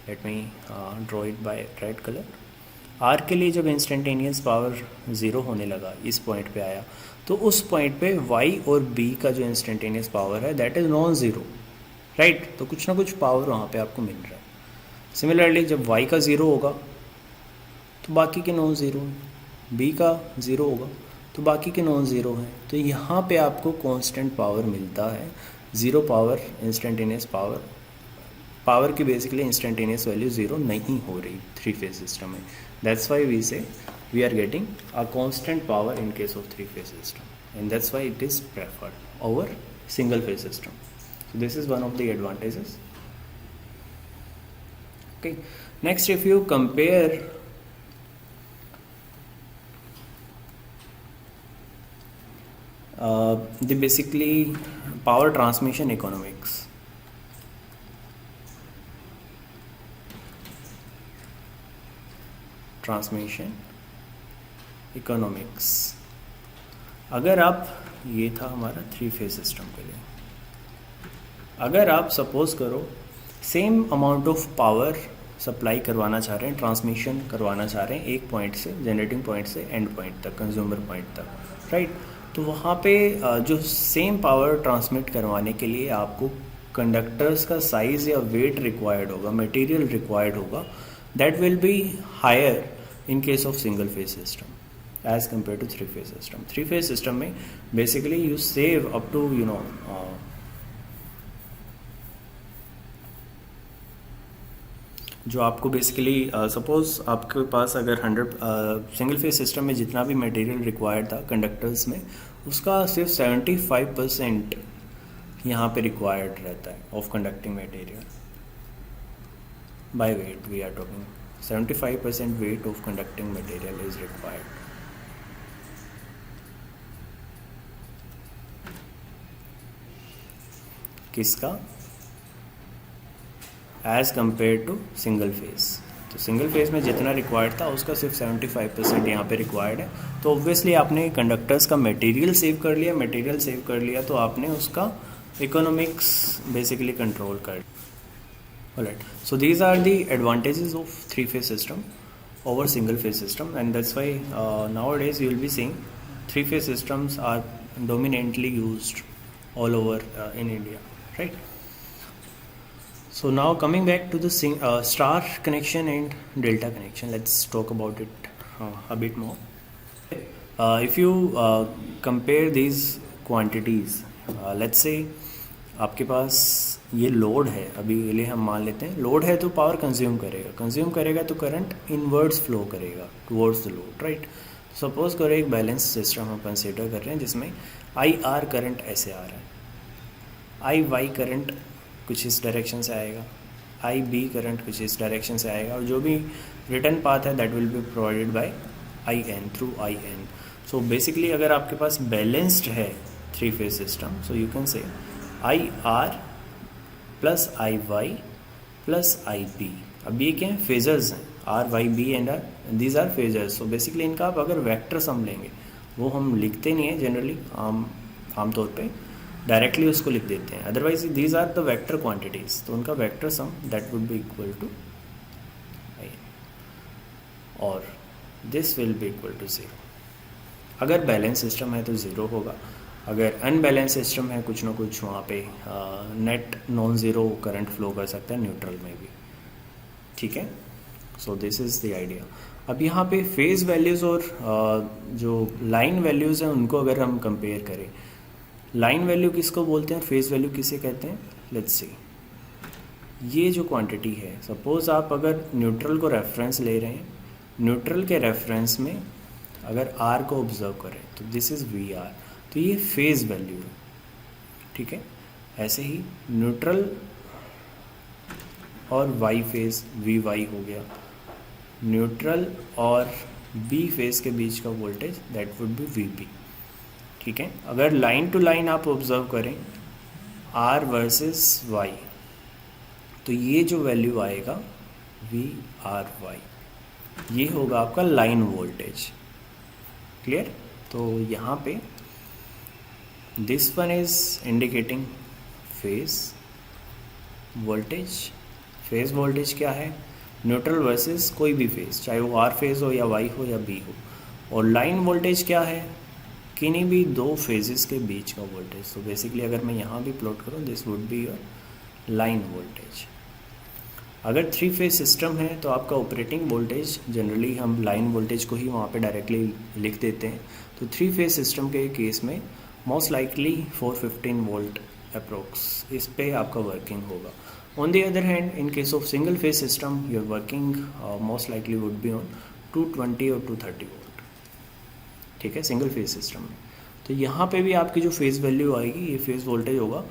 let me draw it by red colour. R के लिए जब इंस्टेंटेनियस पावर ज़ीरो होने लगा, इस पॉइंट पे आया, तो उस पॉइंट पे वाई और बी का जो इंस्टेंटेनियस पावर है that is non zero, right. तो कुछ ना कुछ पावर वहाँ पे आपको मिल रहा है। सिमिलरली जब वाई का ज़ीरो होगा तो बाकी के नॉन ज़ीरो हैं, बी का ज़ीरो होगा तो बाकी के नॉन ज़ीरो हैं। तो यहाँ पे आपको कांस्टेंट पावर मिलता है। Zero power, instantaneous power, power की बेसिकली इंस्टेंटेनियस वैल्यू ज़ीरो नहीं हो रही 3 फेज सिस्टम में। दैट्स वाई वी से we are getting a constant power in case of 3 phase system, and that's why it is preferred over single phase system. So this is one of the advantages. Okay, next if you compare the basically power transmission economics, अगर आप, ये था हमारा 3 फेज सिस्टम के लिए, अगर आप सपोज करो same amount of power supply करवाना चाह रहे हैं, ट्रांसमिशन करवाना चाह रहे हैं एक पॉइंट से, जनरेटिंग पॉइंट से एंड पॉइंट तक, कंज्यूमर पॉइंट तक, राइट। तो वहाँ पे जो सेम पावर ट्रांसमिट करवाने के लिए आपको कंडक्टर्स का साइज़ या वेट रिक्वायर्ड होगा, मटेरियल रिक्वायर्ड होगा, that will be higher in case of single phase system as compared to 3 phase system. 3 phase system में basically you save up to जो आपको बेसिकली सपोज आपके पास अगर 100 सिंगल फेज सिस्टम में जितना भी मटेरियल रिक्वायर्ड था कंडक्टर्स में, उसका सिर्फ 75% यहाँ पे रिक्वायर्ड रहता है of conducting material by weight. We are talking 75% weight of conducting material is required. किसका? As compared to single phase. तो सिंगल फेज में जितना रिक्वायर्ड था उसका सिर्फ 75% यहाँ पे रिक्वायर्ड है। तो ऑब्वियसली आपने कंडक्टर्स का मटेरियल सेव कर लिया, मटेरियल सेव कर लिया तो आपने उसका इकोनॉमिक्स बेसिकली कंट्रोल कर। Alright, so these are the advantages of 3 phase system over single phase system, and that's why nowadays you will be seeing 3 phase systems are dominantly used all over in India, right? So now coming back to the star connection and delta connection, let's talk about it a bit more. If you compare these quantities, let's say आपके पास ये लोड है, अभी के लिए हम मान लेते हैं लोड है, तो पावर कंज्यूम करेगा तो करंट इनवर्ड्स फ्लो करेगा towards the load, right. Suppose करो एक बैलेंस सिस्टम हम कंसीडर कर रहे हैं जिसमें आई आर करंट ऐसे आ रहा है, आई वाई करंट कुछ इस डायरेक्शन से आएगा, आई बी करंट कुछ इस डायरेक्शन से आएगा, और जो भी रिटर्न पाथ है that will be provided by I N, through I N. So basically अगर आपके पास बैलेंस्ड है 3 phase system, so you can say I R plus I Y plus I B. अब ये क्या है? फेजर्स हैं, R Y B and R, these are phasors. So basically इनका आप अगर वेक्टर सम लेंगे, वो हम लिखते नहीं हैं जनरली, आमतौर पे डायरेक्टली उसको लिख देते हैं, otherwise these are the vector quantities, तो उनका vector sum that would be equal to I, और this will be equal to 0। अगर बैलेंस सिस्टम है तो 0 होगा, अगर अनबैलेंस सिस्टम है कुछ ना कुछ वहाँ पे net non zero current flow कर सकता है न्यूट्रल में भी, ठीक है। So this is the idea. अब यहाँ पे फेज़ वैल्यूज़ और जो लाइन वैल्यूज़ हैं उनको अगर हम कंपेयर करें, लाइन वैल्यू किसको बोलते हैं और फेज़ वैल्यू किसे कहते हैं, लेट्स सी। ये जो क्वांटिटी है, सपोज़ आप अगर न्यूट्रल को रेफरेंस ले रहे हैं, न्यूट्रल के रेफरेंस में अगर आर को ऑब्जर्व करें तो दिस इज़ वी आर, तो ये फेज़ वैल्यू है, ठीक है। ऐसे ही न्यूट्रल और वाई फेज़ वी वाई हो गया, न्यूट्रल और बी फेज़ के बीच का voltage that would be V B, ठीक है। अगर लाइन टू लाइन आप ऑब्जर्व करें आर वर्सेस वाई, तो ये जो वैल्यू आएगा वी आर वाई, ये होगा आपका लाइन वोल्टेज, क्लियर। तो यहाँ पे this one is indicating phase voltage. Phase voltage क्या है, न्यूट्रल वर्सेस कोई भी फेज, चाहे वो आर फेज हो या वाई हो या बी हो। और लाइन वोल्टेज क्या है, किन्हीं भी दो फेजेस के बीच का वोल्टेज। तो बेसिकली अगर मैं यहाँ भी प्लॉट करूँ this would be your line voltage. अगर थ्री फेज सिस्टम है तो आपका ऑपरेटिंग वोल्टेज जनरली हम लाइन वोल्टेज को ही वहाँ पे डायरेक्टली लिख देते हैं। तो थ्री फेज सिस्टम के केस में मोस्ट लाइकली 415 वोल्ट अप्रोक्स इस पे आपका वर्किंग होगा। On the other hand in case of single phase system your working most likely would be on 220 और 230 वोल्ट, ठीक है, सिंगल फेज सिस्टम में। तो यहाँ पे भी आपकी जो फेज वैल्यू आएगी ये फेज वोल्टेज होगा,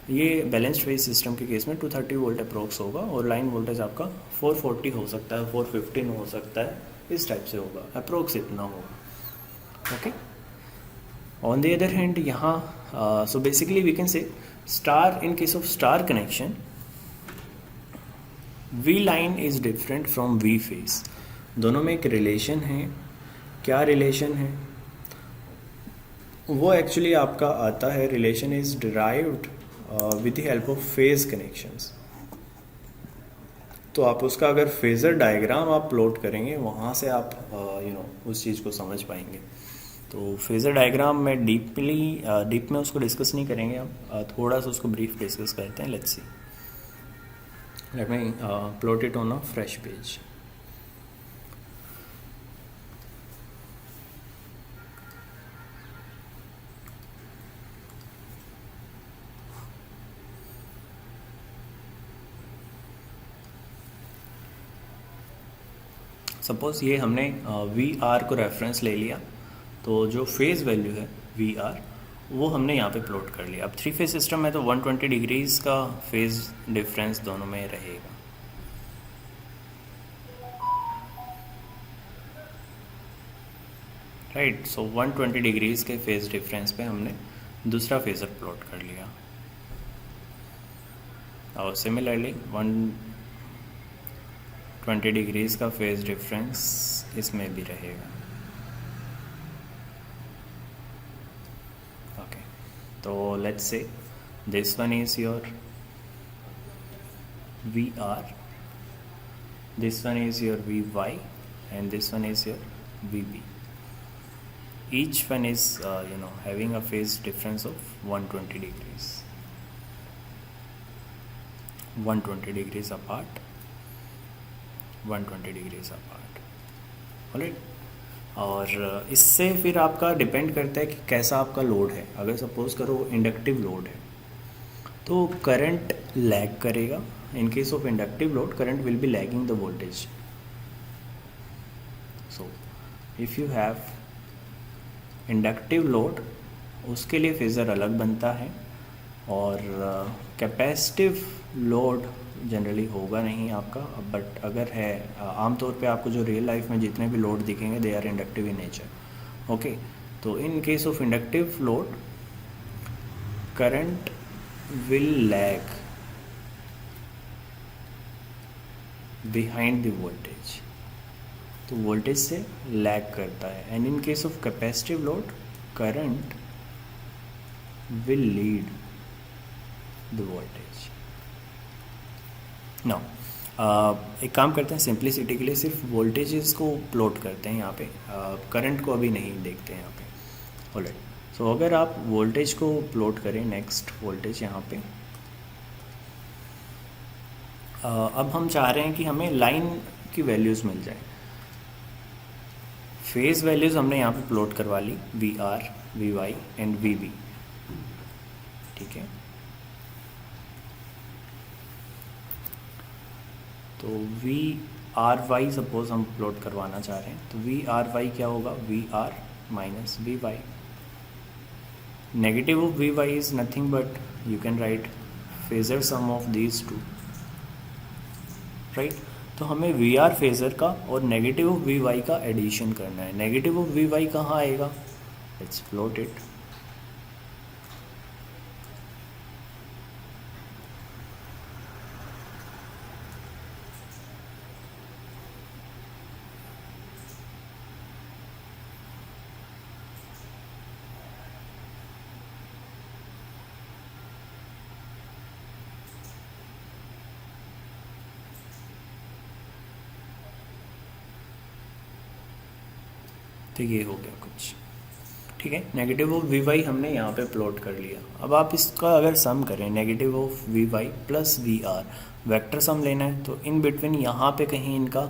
ये बैलेंस्ड फेज सिस्टम के केस में 230 वोल्ट अप्रोक्स होगा और लाइन वोल्टेज आपका 440 हो सकता है, 415 हो सकता है, इस टाइप से होगा, अप्रोक्स इतना होगा, okay. On the other hand यहाँ so basically we can say star, in case of star connection V line is different from V phase. दोनों में एक रिलेशन है, क्या रिलेशन है वो एक्चुअली आपका आता है, relation is derived with the help of phase connections. तो आप उसका अगर फेजर डायग्राम आप प्लॉट करेंगे वहाँ से आप उस चीज़ को समझ पाएंगे। तो फेजर डायग्राम में डीप में उसको डिस्कस नहीं करेंगे, हम थोड़ा सा उसको ब्रीफ डिस्कस करते हैं। Let's see, let me plot it on a fresh page. Suppose ये हमने वी आर को रेफरेंस ले लिया, तो जो फेज़ वैल्यू है वी आर वो हमने यहाँ पे प्लॉट कर लिया। अब थ्री फेज सिस्टम में तो 120 डिग्रीज का फेज़ डिफरेंस दोनों में रहेगा, राइट। सो 120 डिग्रीज के फेज़ डिफरेंस पे हमने दूसरा फेज़र प्लॉट कर लिया और सिमिलरली 120 डिग्रीज का फेज़ डिफरेंस इसमें भी रहेगा, ओके। तो let's say this one is your V R, this one is your V Y and this one is your V B. each one is having a phase difference of 120 degrees, 120 degrees apart, 120 degrees apart, alright. और इससे फिर आपका डिपेंड करता है कि कैसा आपका लोड है। अगर सपोज करो इंडक्टिव लोड है तो करंट लैग करेगा। In case of inductive load current will be lagging the voltage. So if you have inductive load उसके लिए फेज़र अलग बनता है, और कैपेसिटिव लोड जनरली होगा नहीं आपका, बट अगर है आमतौर पे आपको जो रियल लाइफ में जितने भी लोड दिखेंगे they are inductive in nature, okay. तो in case of inductive load current will lag behind the voltage, तो वोल्टेज से लैग करता है। And in case of capacitive load current will lead the voltage. Now एक काम करते हैं, सिंप्लिसिटी के लिए सिर्फ वोल्टेजेस को प्लॉट करते हैं यहाँ पे, करंट को अभी नहीं देखते हैं यहाँ पे, ऑलराइट। सो अगर आप वोल्टेज को प्लॉट करें, नेक्स्ट वोल्टेज यहाँ पे, अब हम चाह रहे हैं कि हमें लाइन की वैल्यूज़ मिल जाए। फेज़ वैल्यूज़ हमने यहाँ पे प्लॉट करवा ली, V R, V Y and V B, ठीक है। तो वी आर वाई सपोज हम प्लॉट करवाना चाह रहे हैं, तो वी आर वाई क्या होगा, V R minus V Y. Negative of V Y is nothing but you can write phasor sum of these two, right. तो हमें वी आर फेजर का और नेगेटिव ऑफ वी वाई का एडिशन करना है। नेगेटिव ऑफ वी वाई कहाँ आएगा, लेट्स प्लॉट इट। तो ये हो गया कुछ, ठीक है। नेगेटिव ऑफ वी वाई हमने यहाँ पे प्लॉट कर लिया। अब आप इसका अगर सम करें, negative of V Y plus V R, vector sum लेना है, तो इन बिटवीन यहाँ पे कहीं इनका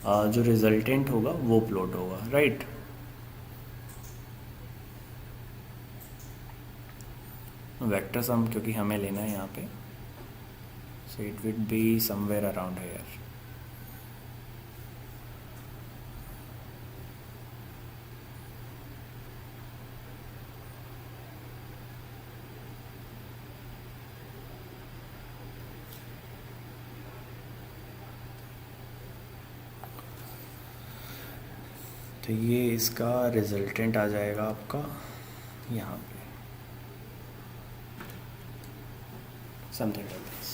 जो रिजल्टेंट होगा वो प्लॉट होगा, राइट। वेक्टर सम क्योंकि हमें लेना है यहाँ पे, सो it will be somewhere around here. तो ये इसका रिजल्टेंट आ जाएगा आपका यहाँ पे, समथिंग लाइक दिस।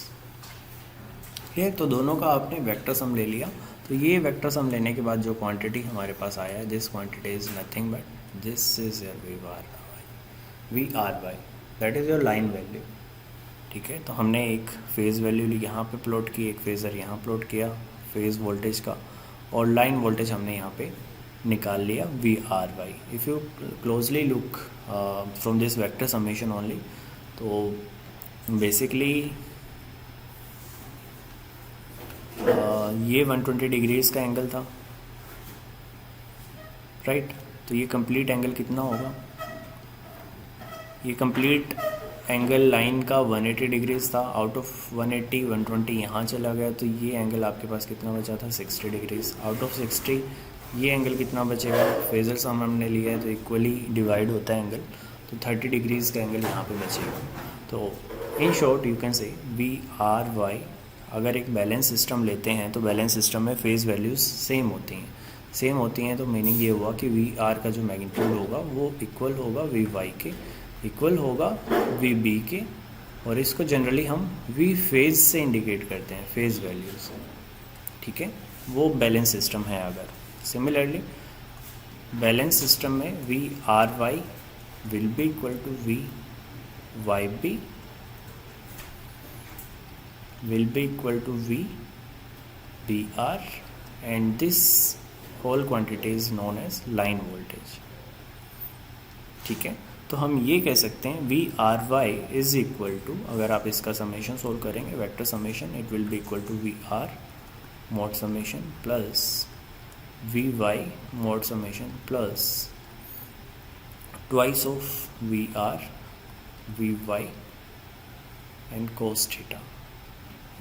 ठीक है, तो दोनों का आपने वेक्टर सम ले लिया। तो ये वेक्टर सम लेने के बाद जो क्वांटिटी हमारे पास आया है, this quantity is nothing but this is your V R Y, that is your line value, ठीक है। तो हमने एक फेज़ वैल्यू यहाँ पे प्लॉट की, एक फेज़र यहाँ प्लॉट किया फेज़ वोल्टेज का, और लाइन वोल्टेज हमने यहाँ पे निकाल लिया V R Y. If you closely look from this vector summation only, तो बेसिकली ये 120 डिग्रीज़ का एंगल था, राइट। तो ये कंप्लीट एंगल कितना होगा, ये कंप्लीट एंगल लाइन का 180 डिग्रीज था। आउट ऑफ 180 120 यहाँ चला गया, तो ये एंगल आपके पास कितना बचा था, 60 डिग्रीज। आउट ऑफ 60 ये एंगल कितना बचेगा, फेजर सम हमने लिया है तो इक्वली डिवाइड होता है एंगल, तो 30 डिग्रीज़ का एंगल यहाँ पे बचेगा। तो in short you can say V R Y, अगर एक बैलेंस सिस्टम लेते हैं तो बैलेंस सिस्टम में फेज़ वैल्यूज़ सेम होती हैं, तो मीनिंग ये हुआ कि वी आर का जो मैग्नीट्यूड होगा वो इक्वल होगा वी वाई के, इक्वल होगा वी बी के, और इसको जनरली हम वी फेज़ से इंडिकेट करते हैं, फेज़ वैल्यूज़, ठीक है। वो बैलेंस सिस्टम है। अगर सिमिलरली बैलेंस सिस्टम में V R Y will be equal to V Y B will be equal to V BR, and this whole quantity is known as line voltage, ठीक है। तो हम ये कह सकते हैं V R Y is equal to, अगर आप इसका समेशन सोल्व करेंगे vector summation, it will be equal to V R mod summation plus V Y mod summation plus twice of V R V Y and cos theta.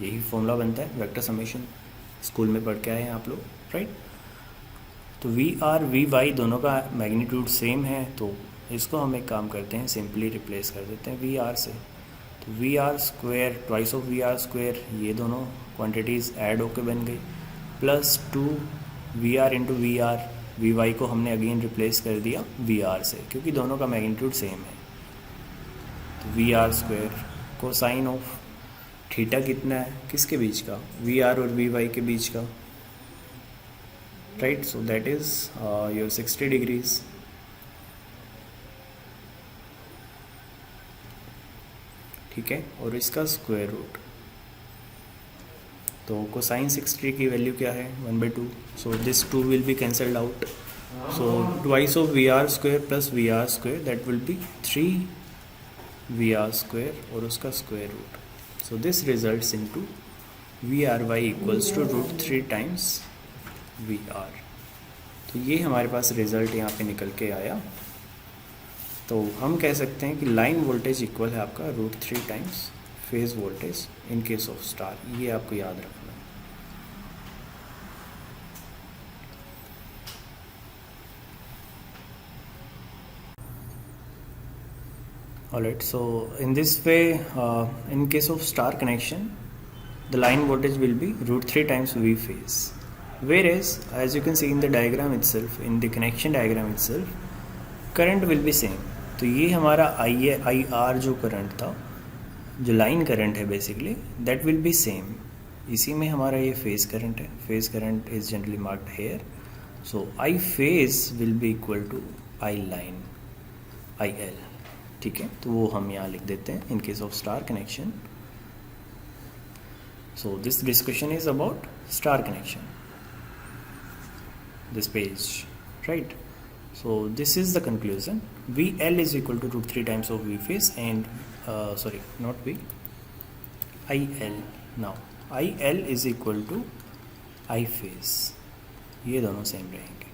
यही फॉर्मूला बनता है वेक्टर समेशन, स्कूल में पढ़ के आए हैं आप लोग, राइट। तो वी आर वी वाई दोनों का मैग्नीट्यूड सेम है, तो इसको हम एक काम करते हैं, सिंपली रिप्लेस कर देते हैं वी आर से। तो V R square twice of V R square, ये दोनों क्वांटिटीज़ ऐड होके बन गई, plus 2 V R into V R, V Y को हमने अगेन रिप्लेस कर दिया वी आर से, क्योंकि दोनों का मैग्नीट्यूड सेम है। तो V R square cosine of theta कितना है, किसके बीच का, वी आर और वी वाई के बीच का, right. So that is your 60 degrees, ठीक है। और इसका स्क्वायर रूट, तो कोसाइन 60 की वैल्यू क्या है, 1/2, so this 2 will be cancelled out, So twice of VR square plus VR square, that will be 3 VR square और उसका square root. So this results into VRY equals to √3 times VR. तो ये हमारे पास रिजल्ट यहाँ पे निकल के आया. तो हम कह सकते हैं कि लाइन वोल्टेज इक्वल है आपका √3 times phase voltage in case of star. ये आपको याद रखना है. Alright, so in this way, in case of star connection, the line voltage will be √3 times V phase. Whereas, as you can see in the diagram itself, in the connection diagram itself, current will be same. तो ये हमारा IR जो करंट था, जो लाइन करंट है basically, that will be same. इसी में हमारा ये फेज करंट है. Phase current is generally marked here. So I phase will be equal to I line, IL. ठीक है, तो वो हम यहाँ लिख देते हैं in case of star connection. So this discussion is about star connection, this page, right. So this is the conclusion. VL is equal to √3 times of V phase and sorry not V, IL. Now IL is equal to I phase. ये दोनों सेम रहेंगे.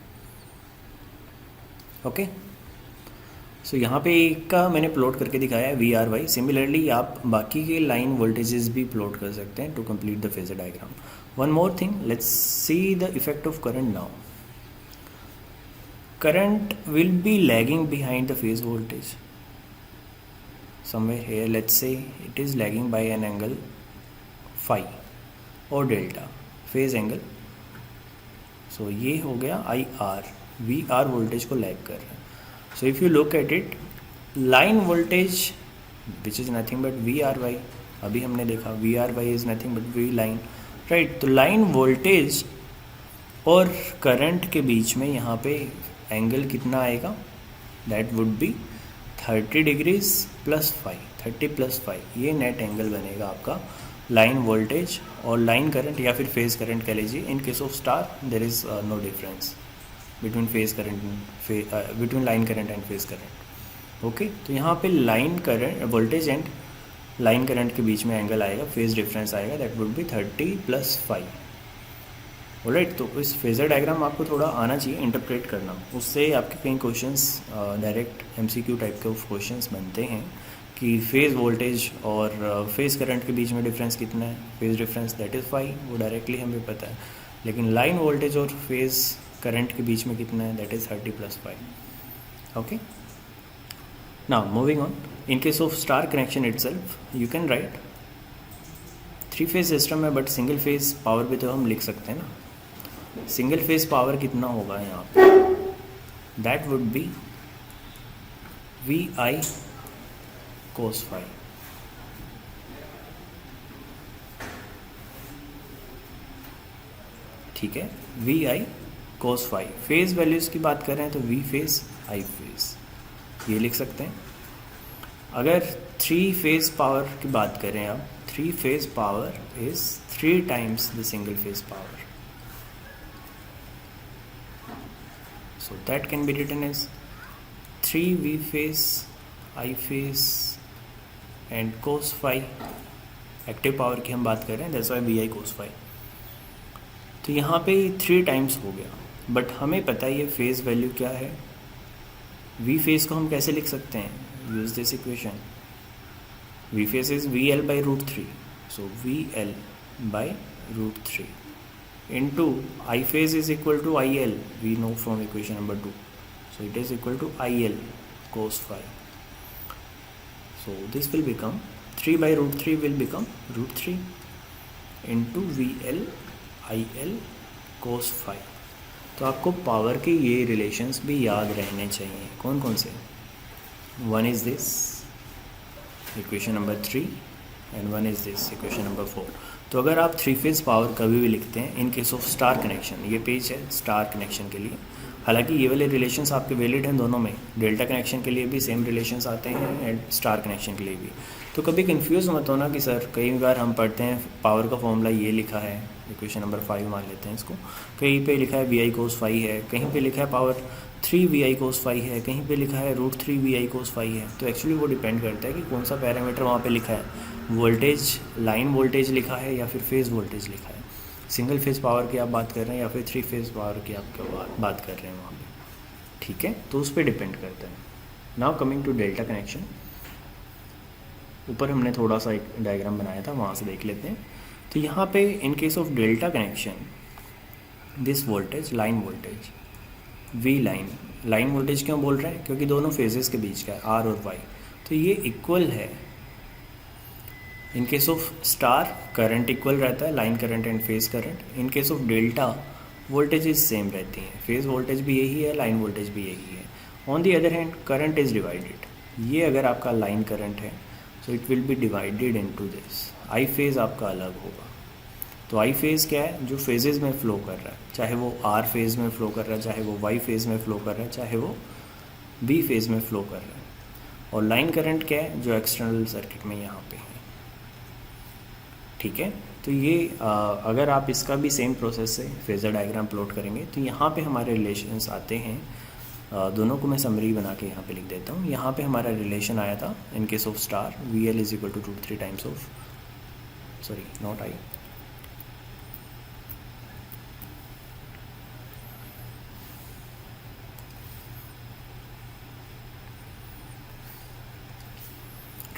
ओके. सो यहाँ पे एक का मैंने प्लॉट करके दिखाया है VRY. सिमिलरली आप बाकी के लाइन वोल्टेजेस भी प्लॉट कर सकते हैं to complete the phasor diagram. One more thing, let's see the effect of current now. Current will be lagging behind the phase voltage somewhere here. Let's say it is lagging by an angle phi और डेल्टा फेज एंगल. सो ये हो गया IR. VR वोल्टेज को लैग कर रहा है. So if you look at it, line voltage which is nothing but VRY, अभी हमने देखा VRY is nothing but V line, right. तो line voltage और current के बीच में यहाँ पे एंगल कितना आएगा? That would be 30 degrees plus phi, 30 plus phi. ये नेट एंगल बनेगा आपका लाइन वोल्टेज और लाइन करंट या फिर फेज करंट कह लीजिए. In case of star there is no difference between phase current between line current and phase current. Okay, तो यहाँ पे line current voltage and line current के बीच में एंगल आएगा, फेज डिफरेंस आएगा, that would be 30 plus phi. Alright, तो इस फेजर डायग्राम आपको थोड़ा आना चाहिए इंटरप्रेट करना. उससे आपके कई क्वेश्चंस डायरेक्ट MCQ टाइप के क्वेश्चंस बनते हैं कि फेज वोल्टेज और फेज करंट के बीच में डिफरेंस कितना है, phase difference that is phi. वो डायरेक्टली हमें पता है. लेकिन लाइन वोल्टेज और फेज करंट के बीच में कितना है, that is 30 plus phi. Okay, now moving on. In case of star connection itself you can right 3 phase system है, बट सिंगल फेज पावर भी तो हम लिख सकते हैं ना. सिंगल फेज पावर कितना होगा यहाँ पे, that would be VI cos phi. ठीक है, VI cos phi. Phase values की बात कर रहे हैं तो V फेज I फेज ये लिख सकते हैं. अगर 3 फेज पावर की बात करें आप, 3 phase power is 3 times the single phase power. So that can be written as 3 V phase I phase and cos phi. Active power की हम बात कर रहे हैं, that's why VI cos phi. तो यहाँ पे 3 times हो गया, बट हमें पता है ये फेज वैल्यू क्या है. V फेज को हम कैसे लिख सकते हैं, use this equation. V phase is VL by √3. So VL by √3 into I phase is equal to IL. We know from equation number 2. So it is equal to IL cos phi. So this will become 3 by √3 will become √3 into VL IL cos phi. तो आपको पावर के ये रिलेशंस भी याद रहने चाहिए. कौन कौन से? One is this equation number 3 and one is this equation number 4. तो अगर आप 3 फेज पावर कभी भी लिखते हैं in case of star connection, ये पेज है स्टार कनेक्शन के लिए, हालांकि ये वाले रिलेशंस आपके वैलिड हैं दोनों में, डेल्टा कनेक्शन के लिए भी सेम रिलेशंस आते हैं एंड स्टार कनेक्शन के लिए भी। तो कभी कंफ्यूज मत होना कि सर कई बार हम पढ़ते हैं पावर का फॉर्मूला ये लिखा है, इक्वेशन नंबर 5 मान लेते हैं इसको, कहीं पे लिखा है वी आई कोस फाई है, कहीं पे लिखा है power 3 V I cos phi है, कहीं पे लिखा है √3 वी आई कोस फाई है। तो एक्चुअली वो डिपेंड करता है कि कौन सा पैरामीटर वहाँ पे लिखा है, वोल्टेज, लाइन वोल्टेज लिखा है या फिर फेज़ वोल्टेज लिखा है, सिंगल फेज़ पावर की आप बात कर रहे हैं या फिर 3 फेज़ पावर की आप बात कर रहे हैं वहाँ पे, ठीक है। तो उस पर डिपेंड करता है। Now coming to delta connection, ऊपर हमने थोड़ा सा एक डायग्राम बनाया था, वहाँ से देख लेते हैं। तो यहाँ पे इन case of delta connection this voltage, line voltage V line, line voltage क्यों बोल रहे हैं, क्योंकि दोनों फेजेस के बीच का है आर और वाई, तो ये इक्वल है। इन case of star current equal रहता है, line current and phase current. In case of delta voltages same रहती हैं, फेज वोल्टेज भी यही है, लाइन वोल्टेज भी यही है। On the other hand current is divided, ये अगर आपका लाइन करंट है सो it will B divided into this, I phase आपका अलग होगा। तो आई फेज़ क्या है, जो फेजेस में फ़्लो कर रहा है, चाहे वो आर फेज़ में फ़्लो कर रहा है, चाहे वो वाई फेज़ में फ़्लो कर रहा है, चाहे वो बी फेज़ में फ़्लो कर रहा है। और लाइन करंट क्या है, जो एक्सटर्नल सर्किट में यहाँ पे है, ठीक है। तो ये अगर आप इसका भी सेम प्रोसेस से फेज़र डायग्राम प्लॉट करेंगे तो यहाँ पे हमारे रिलेशंस आते हैं। दोनों को मैं समरी बना के यहाँ पे लिख देता हूँ। यहाँ पे हमारा रिलेशन आया था in case of star V L is equal to √3 times of, sorry not I,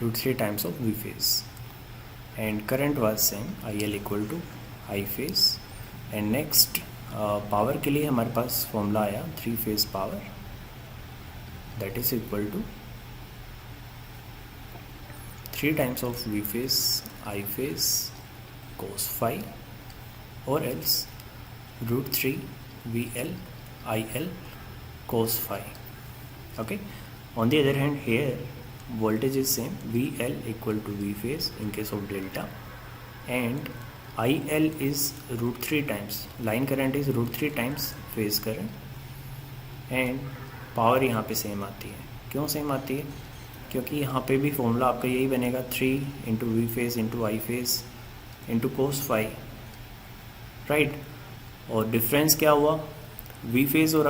√3 times of V phase, and current was same, IL equal to I phase। and next power के लिए हमारे पास फॉर्मूला आया 3 phase power, that is equal to 3 times of V phase I phase cos phi, or else √3 VL IL cos phi, okay। on the other hand here voltage is same, VL equal to V phase in case of delta, and IL is √3 times, line current is √3 times phase current, and power यहाँ पे सेम आती है। क्यों सेम आती है, क्योंकि यहाँ पे भी फॉर्मूला आपका यही बनेगा 3 into V phase into I phase into cos phi, right. और डिफरेंस क्या हुआ, वी फेज और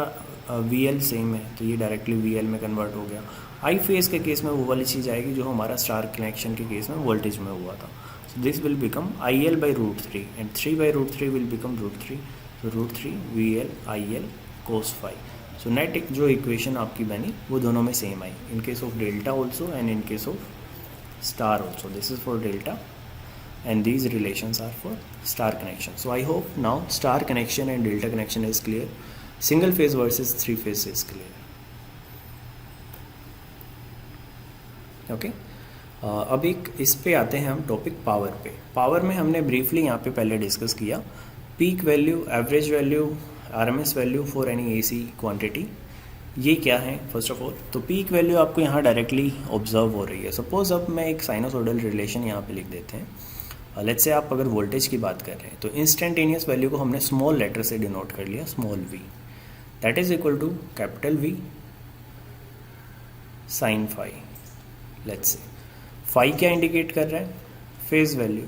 वी एल सेम है तो ये डायरेक्टली वी एल में कन्वर्ट हो गया। आई फेज के केस में वो वाली चीज़ आएगी जो हमारा स्टार कनेक्शन के केस में वोल्टेज में हुआ था। So this will become I L by √3 and 3/√3 will become √3, तो √3 V L I L cos phi. So net जो इक्वेशन आपकी बनी वो दोनों में सेम आई, in case of delta also and in case of star also. This is for delta and these relations are for star connection. So I hope now star connection and delta connection is clear, single phase versus 3 phase is clear, okay। अब एक इस पे आते हैं हम टॉपिक पावर पे। पावर में हमने ब्रीफली यहाँ पे पहले डिस्कस किया peak value, average value, RMS value for any AC quantity, ये क्या है फर्स्ट ऑफ ऑल। तो पीक वैल्यू आपको यहाँ डायरेक्टली ऑब्जर्व हो रही है। सपोज अब मैं एक साइनोसॉइडल रिलेशन यहाँ पे लिख देते हैं। लेट्स से आप अगर वोल्टेज की बात कर रहे हैं तो इंस्टेंटेनियस वैल्यू को हमने स्मॉल लेटर से डिनोट कर लिया, small v, that is equal to capital V sine phi. Let's say phi क्या इंडिकेट कर रहा है, फेज वैल्यू,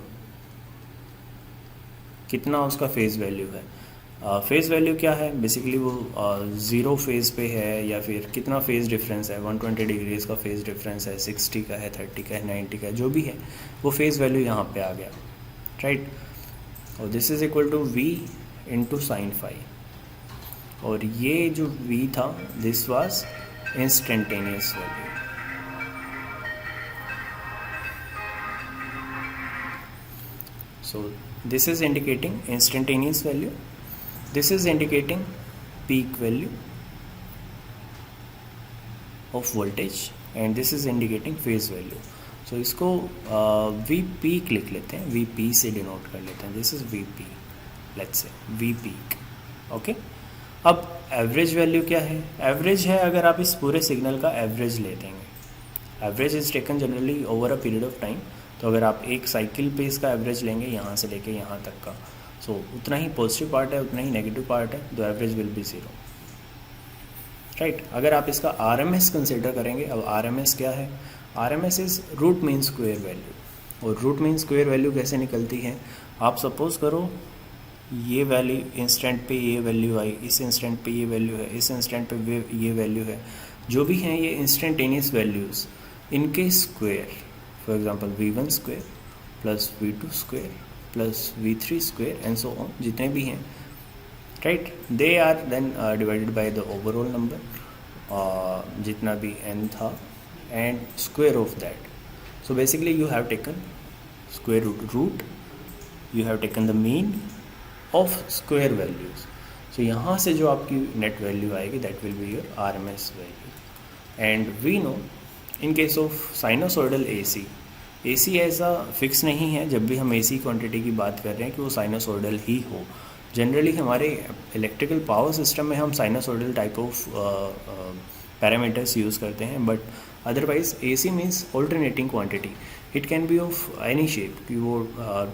कितना उसका फेज वैल्यू है। फेज वैल्यू क्या है, बेसिकली वो 0 फेज पे है या फिर कितना फेज डिफरेंस है, 120 डिग्रीज का फेज डिफरेंस है, 60 का है, 30 का है, 90 का है, जो भी है वो फेज वैल्यू यहाँ पे आ गया, राइट। और this is equal to v into sine phi, और ये जो v था this was instantaneous value. So this is indicating instantaneous value, this is indicating peak value of voltage and this is indicating phase value। so इसको V peak लिख लेते हैं, V P से डिनोट कर लेते हैं, this is V P, let's say V peak, okay। अब एवरेज वैल्यू क्या है, एवरेज है अगर आप इस पूरे सिग्नल का एवरेज ले देंगे, average is taken generally over a period of time. तो अगर आप एक साइकिल पे इसका एवरेज लेंगे यहाँ से लेके यहाँ तक का, सो उतना ही पॉजिटिव पार्ट है उतना ही नेगेटिव पार्ट है, the average will be 0। Right. अगर आप इसका RMS कंसिडर करेंगे, अब RMS क्या है? RMS is root mean square value. और रूट मीन स्क्वायर वैल्यू कैसे निकलती है? आप सपोज करो ये वैल्यू इंस्टेंट पे ये वैल्यू आई, इस इंस्टेंट पे ये वैल्यू है, इस इंस्टेंट पे ये वैल्यू है, जो भी हैं ये इंस्टेंटेनियस वैल्यूज़, इनके square, for example V1 square plus V2 square plus V3 square and so on, जितने भी हैं, right, they are then divided by the overall number, जितना भी n था, and square of that. So basically you have taken square root, you have taken the mean of square values. So यहाँ से जो आपकी net value आएगी that will be your RMS value. And we know in case of sinusoidal AC ऐसा फिक्स नहीं है. जब भी हम AC क्वांटिटी की बात कर रहे हैं कि वो साइनोसॉइडल ही हो. जनरली हमारे इलेक्ट्रिकल पावर सिस्टम में हम sinusoidal type of parameters use करते हैं, but otherwise AC means alternating quantity. It can B of any shape, कि वो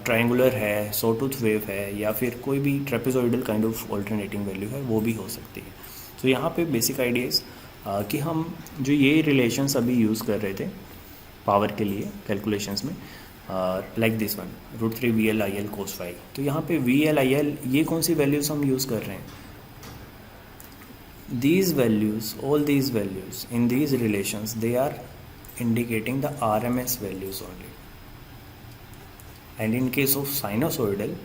ट्रायंगुलर है, सॉटूथ वेव है, या फिर कोई भी trapezoidal kind of alternating value है, वो भी हो सकती है. तो यहाँ पे बेसिक आइडियाज़ कि हम जो ये रिलेशंस अभी यूज़ कर रहे थे पावर के लिए कैलकुलेशंस में, like this one √3 VL/IL cos phi. तो यहाँ पे VL/IL ये कौन सी वैल्यूज़ हम यूज़ कर रहे हैं? These values, all these values in these relations, they are indicating the RMS values only. And in case of sinusoidal,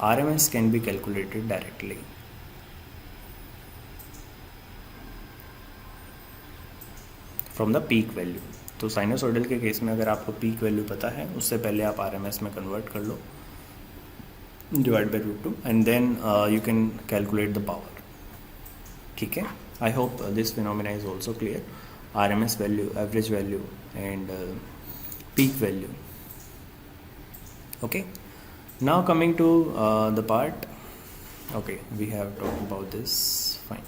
RMS can be calculated directly. From the peak value. तो साइनोसॉइडल के केस में अगर आपको पीक वैल्यू पता है, उससे पहले आप RMS में कन्वर्ट कर लो, divide by √2, and then you can calculate the power. ठीक है. I hope this phenomena is also clear. RMS value, average value and peak value. Okay. Now coming to the part. Okay, we have talked about this. Fine.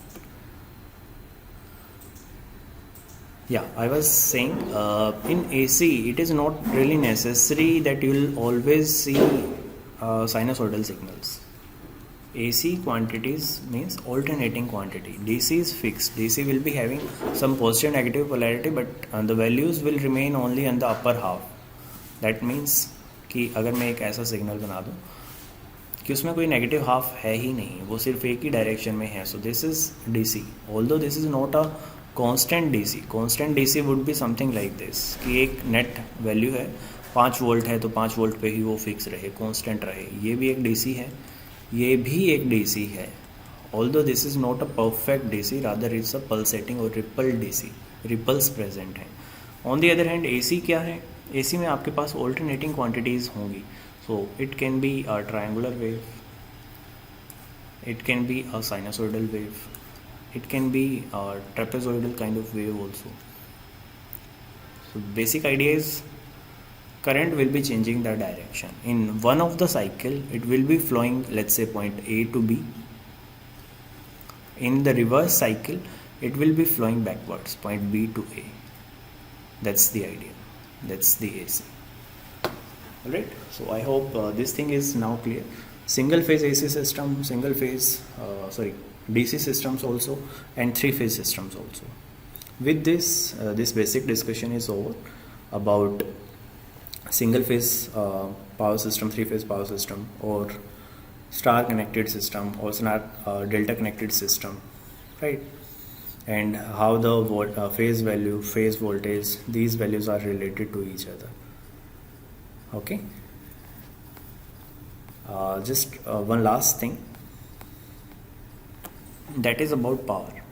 Yeah, I was saying in AC it is not really necessary that you will always see sinusoidal signals. AC quantities means alternating quantity. DC is fixed. DC will be having some positive negative polarity, but the values will remain only on the upper half. That means कि अगर मैं एक ऐसा सिग्नल बना दूँ कि उसमें कोई नेगेटिव हाफ है ही नहीं, वो सिर्फ एक ही डायरेक्शन में है, सो this is DC. Although this is not a constant DC. Constant DC would be something like this, कि एक नेट वैल्यू है 5 वोल्ट है, तो 5 वोल्ट पे ही वो फिक्स रहे, कांस्टेंट रहे. ये भी एक DC है, ये भी एक DC है. Although this is not a perfect DC, rather it's a pulsating और रिपल DC. रिपल्स प्रेजेंट हैं. On the other hand AC क्या है? AC में आपके पास ऑल्टरनेटिंग क्वांटिटीज़ होंगी. So it can be a triangular wave, it can be a sinusoidal wave, it can be a trapezoidal kind of wave also. So basic idea is current will be changing the direction. In one of the cycle it will be flowing, let's say, point A to B. In the reverse cycle it will be flowing backwards, point B to A. That's the idea, that's the AC. Alright, so I hope this thing is now clear. Single phase AC system, single phase DC systems also, and 3-phase systems also. With this this basic discussion is over about single phase power system, 3-phase power system, or star connected system, or delta connected system, right? And how the phase value, phase voltage, these values are related to each other. Okay. Just one last thing, that is about power.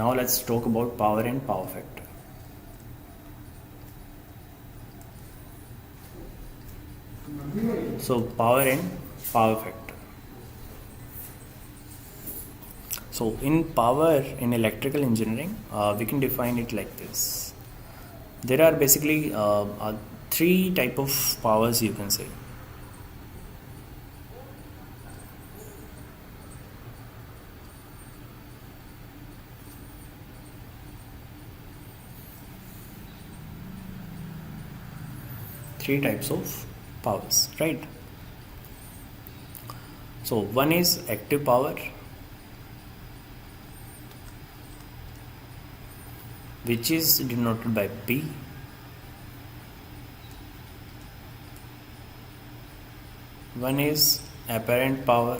Now let's talk about power and power factor. So power and power factor. So in power, in electrical engineering, we can define it like this. There are basically 3 type of powers, you can say. Three types of powers, right? So one is active power, which is denoted by P. One is apparent power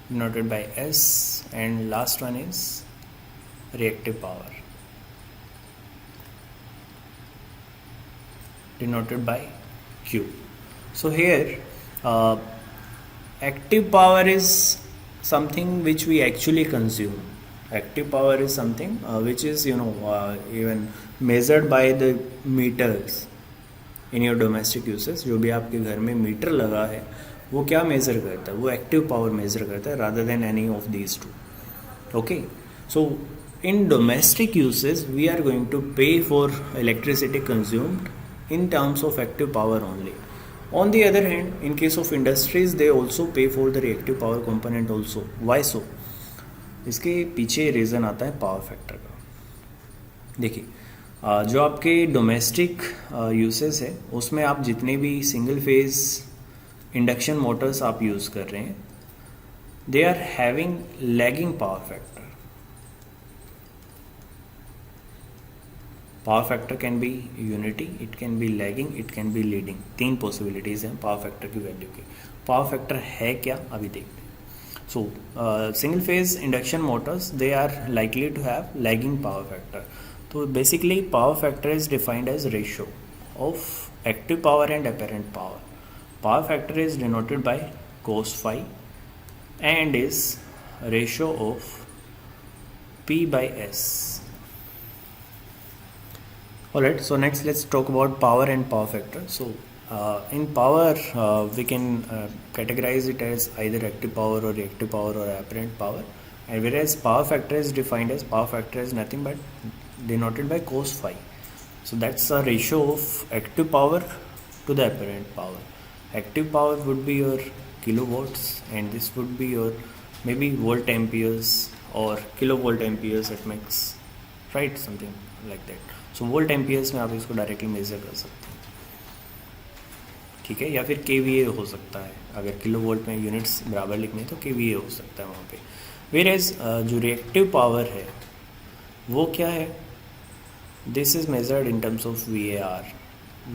denoted by S, and last one is reactive power denoted by Q. So here active power is something which we actually consume. Active power is something which is even measured by the meters in your domestic uses. जो भी आपके घर में मीटर लगा है वो क्या मेज़र करता है, वो एक्टिव पावर मेज़र करता है rather than any of these two. Okay, so in domestic uses we are going to pay for electricity consumed in terms of active power only. On the other hand, in case of industries they also pay for the reactive power component also. Why so? इसके पीछे रीज़न आता है पावर फैक्टर का. देखिए जो आपके डोमेस्टिक यूसेस है उसमें आप जितने भी सिंगल फेज इंडक्शन मोटर्स आप यूज़ कर रहे हैं they are having lagging power factor. Power factor can be unity, it can be lagging, it can be leading. 3 possibilities हैं पावर फैक्टर की वैल्यू की. पावर फैक्टर है क्या अभी देखते हैं. So single phase induction motors they are likely to have lagging power factor. तो basically power factor is defined as ratio of active power and apparent power. Power factor is denoted by cos phi and is ratio of P by S. Alright, so next let's talk about power and power factor. So in power we can categorize it as either active power or reactive power or apparent power, and whereas power factor is defined as power factor is nothing but denoted by cos phi. So that's a ratio of active power to the apparent power. Active power would be your kilowatts and this would be your maybe volt amperes or kilovolt amperes at max, right, something like that. So volt amperes में आप इसको डायरेक्टली मेजर कर सकते हैं, ठीक है, या फिर kVA हो सकता है. अगर किलो वोल्ट में यूनिट्स बराबर लिखने तो kVA हो सकता है वहाँ पे. वेयरएज जो रिएक्टिव पावर है वो क्या है, this is measured in terms of VAR,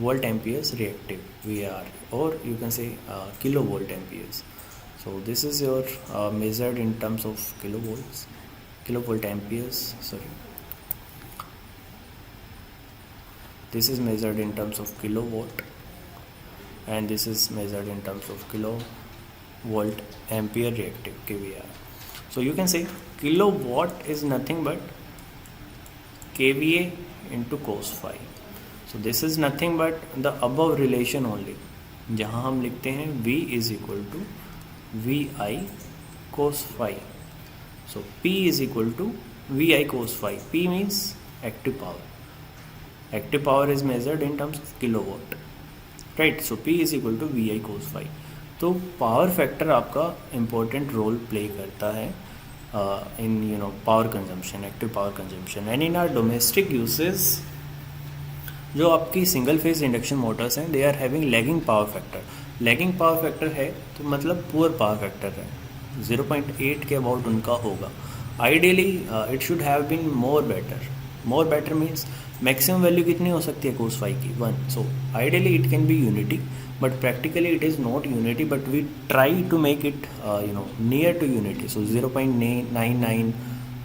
volt amperes reactive VAR, or you can say kilovolt amperes. So this is your measured in terms of kilovolt amperes, sorry, this is measured in terms of kilowatt and this is measured in terms of kilovolt ampere reactive kVAR. So you can say kilowatt is nothing but kVA into cos phi. So this is nothing but the above relation only, जहाँ हम लिखते हैं V is equal to VI cos phi. So P is equal to VI cos phi. P means active power. Active power is measured in terms of kilowatt, right? So P is equal to VI cos phi. तो पावर फैक्टर आपका इम्पोर्टेंट रोल प्ले करता है in power consumption, active power consumption. And in our domestic uses जो आपकी सिंगल फेज इंडक्शन मोटर्स हैं they are having lagging power factor. Lagging power factor है तो मतलब पुअर पावर फैक्टर है, 0.8 के अबाउट उनका होगा. Ideally it should have been more better means maximum value कितनी हो सकती है cos phi की 1. So ideally it can be unity but practically it is not unity, but we try to make it near to unity. So 0.99,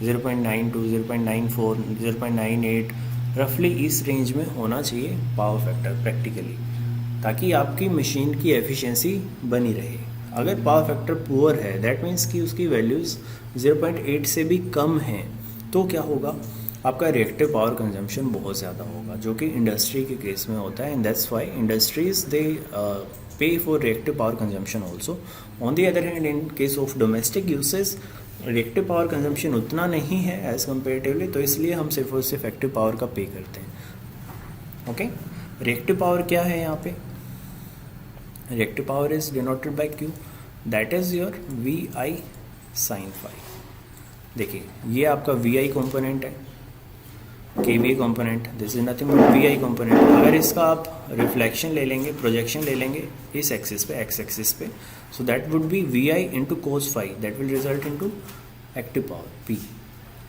0.92, 0.94, 0.98 रफली इस रेंज में होना चाहिए पावर फैक्टर प्रैक्टिकली, ताकि आपकी मशीन की एफिशिएंसी बनी रहे. अगर पावर फैक्टर पुअर है दैट मीन्स कि उसकी वैल्यूज़ 0.8 से भी कम हैं तो क्या होगा, आपका रिएक्टिव पावर कंजम्पशन बहुत ज़्यादा होगा, जो कि इंडस्ट्री के केस में होता है. एंड दैट्स वाई इंडस्ट्रीज दे पे for reactive power consumption also. On the other hand in case of domestic usage reactive power consumption उतना नहीं है एज कम्पेरेटिवली, तो इसलिए हम सिर्फ और सिर्फ एक्टिव पावर का पे करते हैं. ओके, रिएक्टिव पावर क्या है यहाँ पे, reactive power is denoted by Q, that is your VI sin phi. देखिए ये आपका VI कंपोनेंट है, kVA component, this is nothing but VI component. अगर इसका आप रिफ्लेक्शन ले लेंगे, प्रोजेक्शन ले लेंगे इस एक्सिस पे, एक्स एक्सिस पे, so that would be VI into cos phi, that will result into active power P.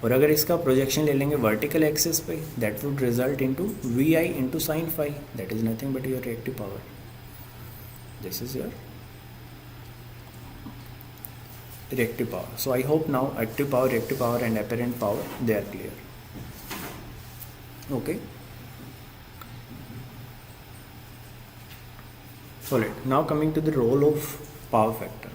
और अगर इसका प्रोजेक्शन ले लेंगे वर्टिकल एक्सिस पे, that would result into V I into sine phi, that is nothing but your reactive power. This is your reactive power. So I hope now active power, reactive power and apparent power, they are clear. Okay. Solid. Now coming to the role of power factor.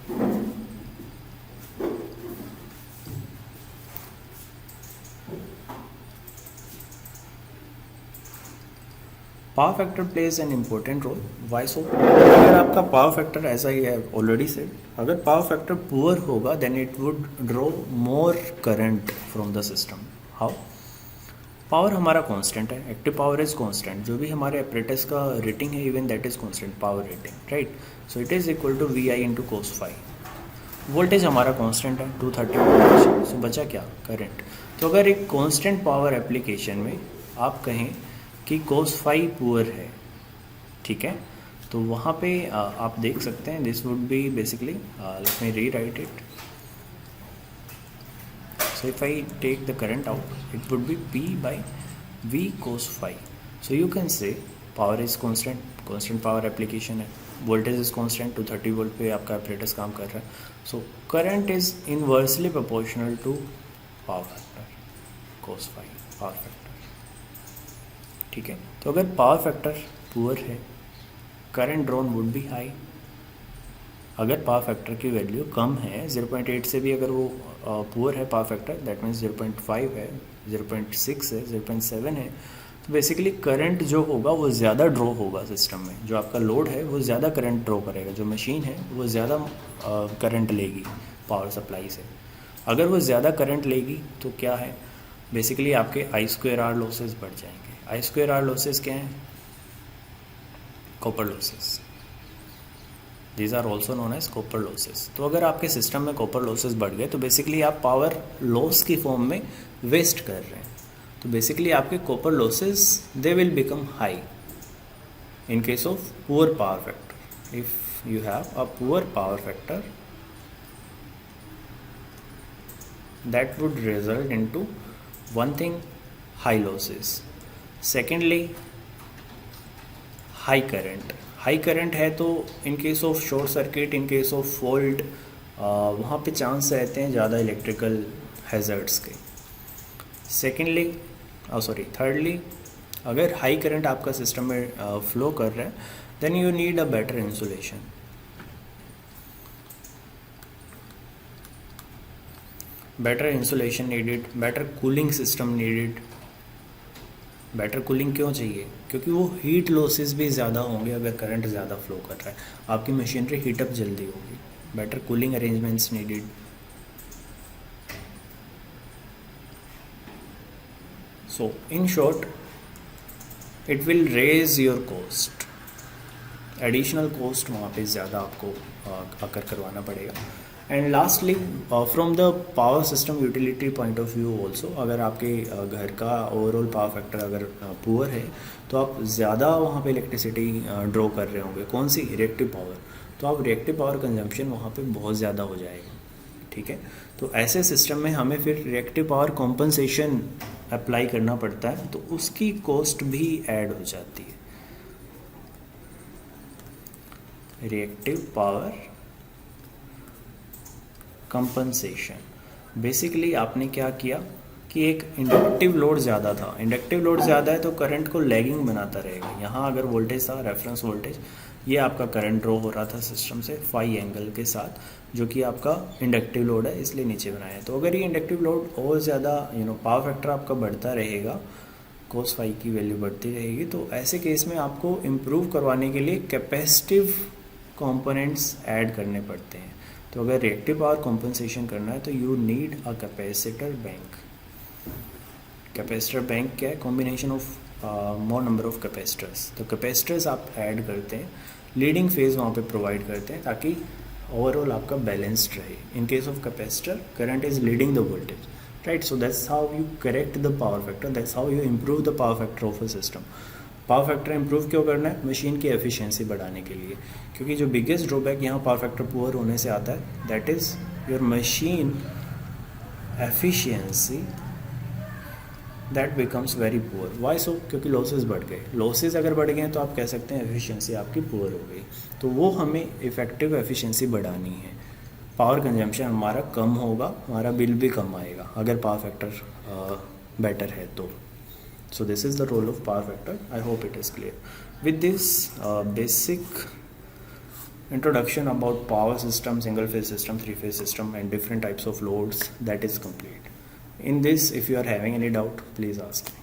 Power factor plays an important role. Why so? अगर आपका power factor, as I have already said, अगर पावर फैक्टर पुअर होगा then it would draw more current from the system. How? Power हमारा कांस्टेंट है, एक्टिव पावर इज कांस्टेंट. जो भी हमारे एपरेटस का रेटिंग है even that is constant power rating, right. So it is equal to V I into cos phi. Voltage हमारा कांस्टेंट है 230 वोल्टेज. सो बचा क्या? करंट. तो अगर एक कांस्टेंट पावर एप्लीकेशन में आप कहें कि कोस फाई पुअर है, ठीक है, तो वहाँ पे आप देख सकते हैं this would be basically, let me rewrite it. So if I take the current out it would be P by V cos phi. So you can say power is constant, constant power application है, वोल्टेज इज कांस्टेंट, 230 वोल्ट पे आपका एपरेटस काम कर रहा है. So current is inversely proportional to power factor cos phi, power factor, ठीक है. तो अगर पावर फैक्टर पुअर है current drawn would be high. अगर पावर फैक्टर की वैल्यू कम है 0.8 से भी, अगर वो पुअर है पावर फैक्टर, दैट मीन्स 0.5 है, 0.6 है, 0.7 है, तो बेसिकली करंट जो होगा वो ज़्यादा ड्रॉ होगा सिस्टम में. जो आपका लोड है वो ज़्यादा करंट ड्रॉ करेगा, जो मशीन है वो ज़्यादा करंट लेगी पावर सप्लाई से. अगर वो ज़्यादा करंट लेगी तो क्या है, बेसिकली आपके I2R लॉसेस बढ़ जाएंगे. I2R लॉसेस क्या हैं? Copper losses. These are also known as copper losses. तो अगर आपके सिस्टम में कॉपर लॉसेस बढ़ गए तो बेसिकली आप पावर लॉस की फॉर्म में वेस्ट कर रहे हैं. तो बेसिकली आपके copper losses they will become high in case of poor power factor. If you have a poor power factor that would result into one thing, high losses. Secondly, high current. High current है तो in case of short circuit, in case of fault, वहाँ पे चांस रहते हैं ज़्यादा इलेक्ट्रिकल हैज़र्ड्स के. सेकेंडली थर्डली, अगर हाई करंट आपका सिस्टम में फ्लो कर रहा है then you need a better insulation. Better insulation needed, better cooling system needed. Better cooling क्यों चाहिए? क्योंकि वो हीट लॉसेस भी ज़्यादा होंगे अगर करंट ज़्यादा फ्लो कर रहा है, आपकी मशीनरी हीटअप जल्दी होगी. Better cooling arrangements needed. So in short it will raise your cost. Additional cost वहाँ पे ज़्यादा आपको आकर करवाना पड़ेगा. And lastly from the power system utility point of view also, अगर आपके घर का ओवरऑल पावर फैक्टर अगर पुअर है तो आप ज़्यादा वहाँ पे इलेक्ट्रिसिटी ड्रॉ कर रहे होंगे. कौन सी? Reactive power. तो आप रिएक्टिव पावर कंजम्पशन वहाँ पे बहुत ज़्यादा हो जाएगा, ठीक है. तो ऐसे सिस्टम में हमें फिर रिएक्टिव पावर कॉम्पनसेशन अप्लाई करना पड़ता है, तो उसकी कॉस्ट भी ऐड हो जाती है. रिएक्टिव पावर कंपनसेशन, बेसिकली आपने क्या किया कि एक इंडक्टिव लोड ज़्यादा था. इंडक्टिव लोड ज़्यादा है तो करंट को लैगिंग बनाता रहेगा. यहाँ अगर वोल्टेज था रेफरेंस वोल्टेज, ये आपका करंट ड्रॉ हो रहा था सिस्टम से फाई एंगल के साथ, जो कि आपका इंडक्टिव लोड है इसलिए नीचे बनाया है. तो अगर ये इंडक्टिव लोड और ज़्यादा पावर फैक्टर आपका बढ़ता रहेगा, कोस फाई की वैल्यू बढ़ती रहेगी, तो ऐसे केस में आपको इम्प्रूव करवाने के लिए कैपेसिटिव कंपोनेंट्स ऐड करने पड़ते हैं. तो अगर रिएक्टिव पावर कॉम्पनसेशन करना है तो you need a capacitor bank. Capacitor bank क्या है? Combination of more number of capacitors. तो कैपेसिटर्स आप ऐड करते हैं, लीडिंग फेज वहाँ पे प्रोवाइड करते हैं ताकि ओवरऑल आपका बैलेंस्ड रहे. इन case of capacitor current is leading the voltage, right. So that's how you correct the power factor, that's how you improve the power factor of a system. Power factor improve क्यों करना है? मशीन की एफिशिएंसी बढ़ाने के लिए. क्योंकि जो बिगेस्ट ड्रॉबैक यहाँ पावर फैक्टर पुअर होने से आता है that is your machine efficiency that becomes very poor. Why so? क्योंकि लॉसेस बढ़ गए. लॉसेस अगर बढ़ गए तो आप कह सकते हैं एफिशिएंसी आपकी पुअर हो गई. तो वो हमें इफेक्टिव एफिशिएंसी बढ़ानी है. पावर कंजम्पशन हमारा कम होगा, हमारा बिल भी कम आएगा अगर पावर फैक्टर बेटर है तो. So this is the role of power factor. I hope it is clear. With this basic introduction about power system, single phase system, three phase system and different types of loads, that is complete. In this, if you are having any doubt, please ask me.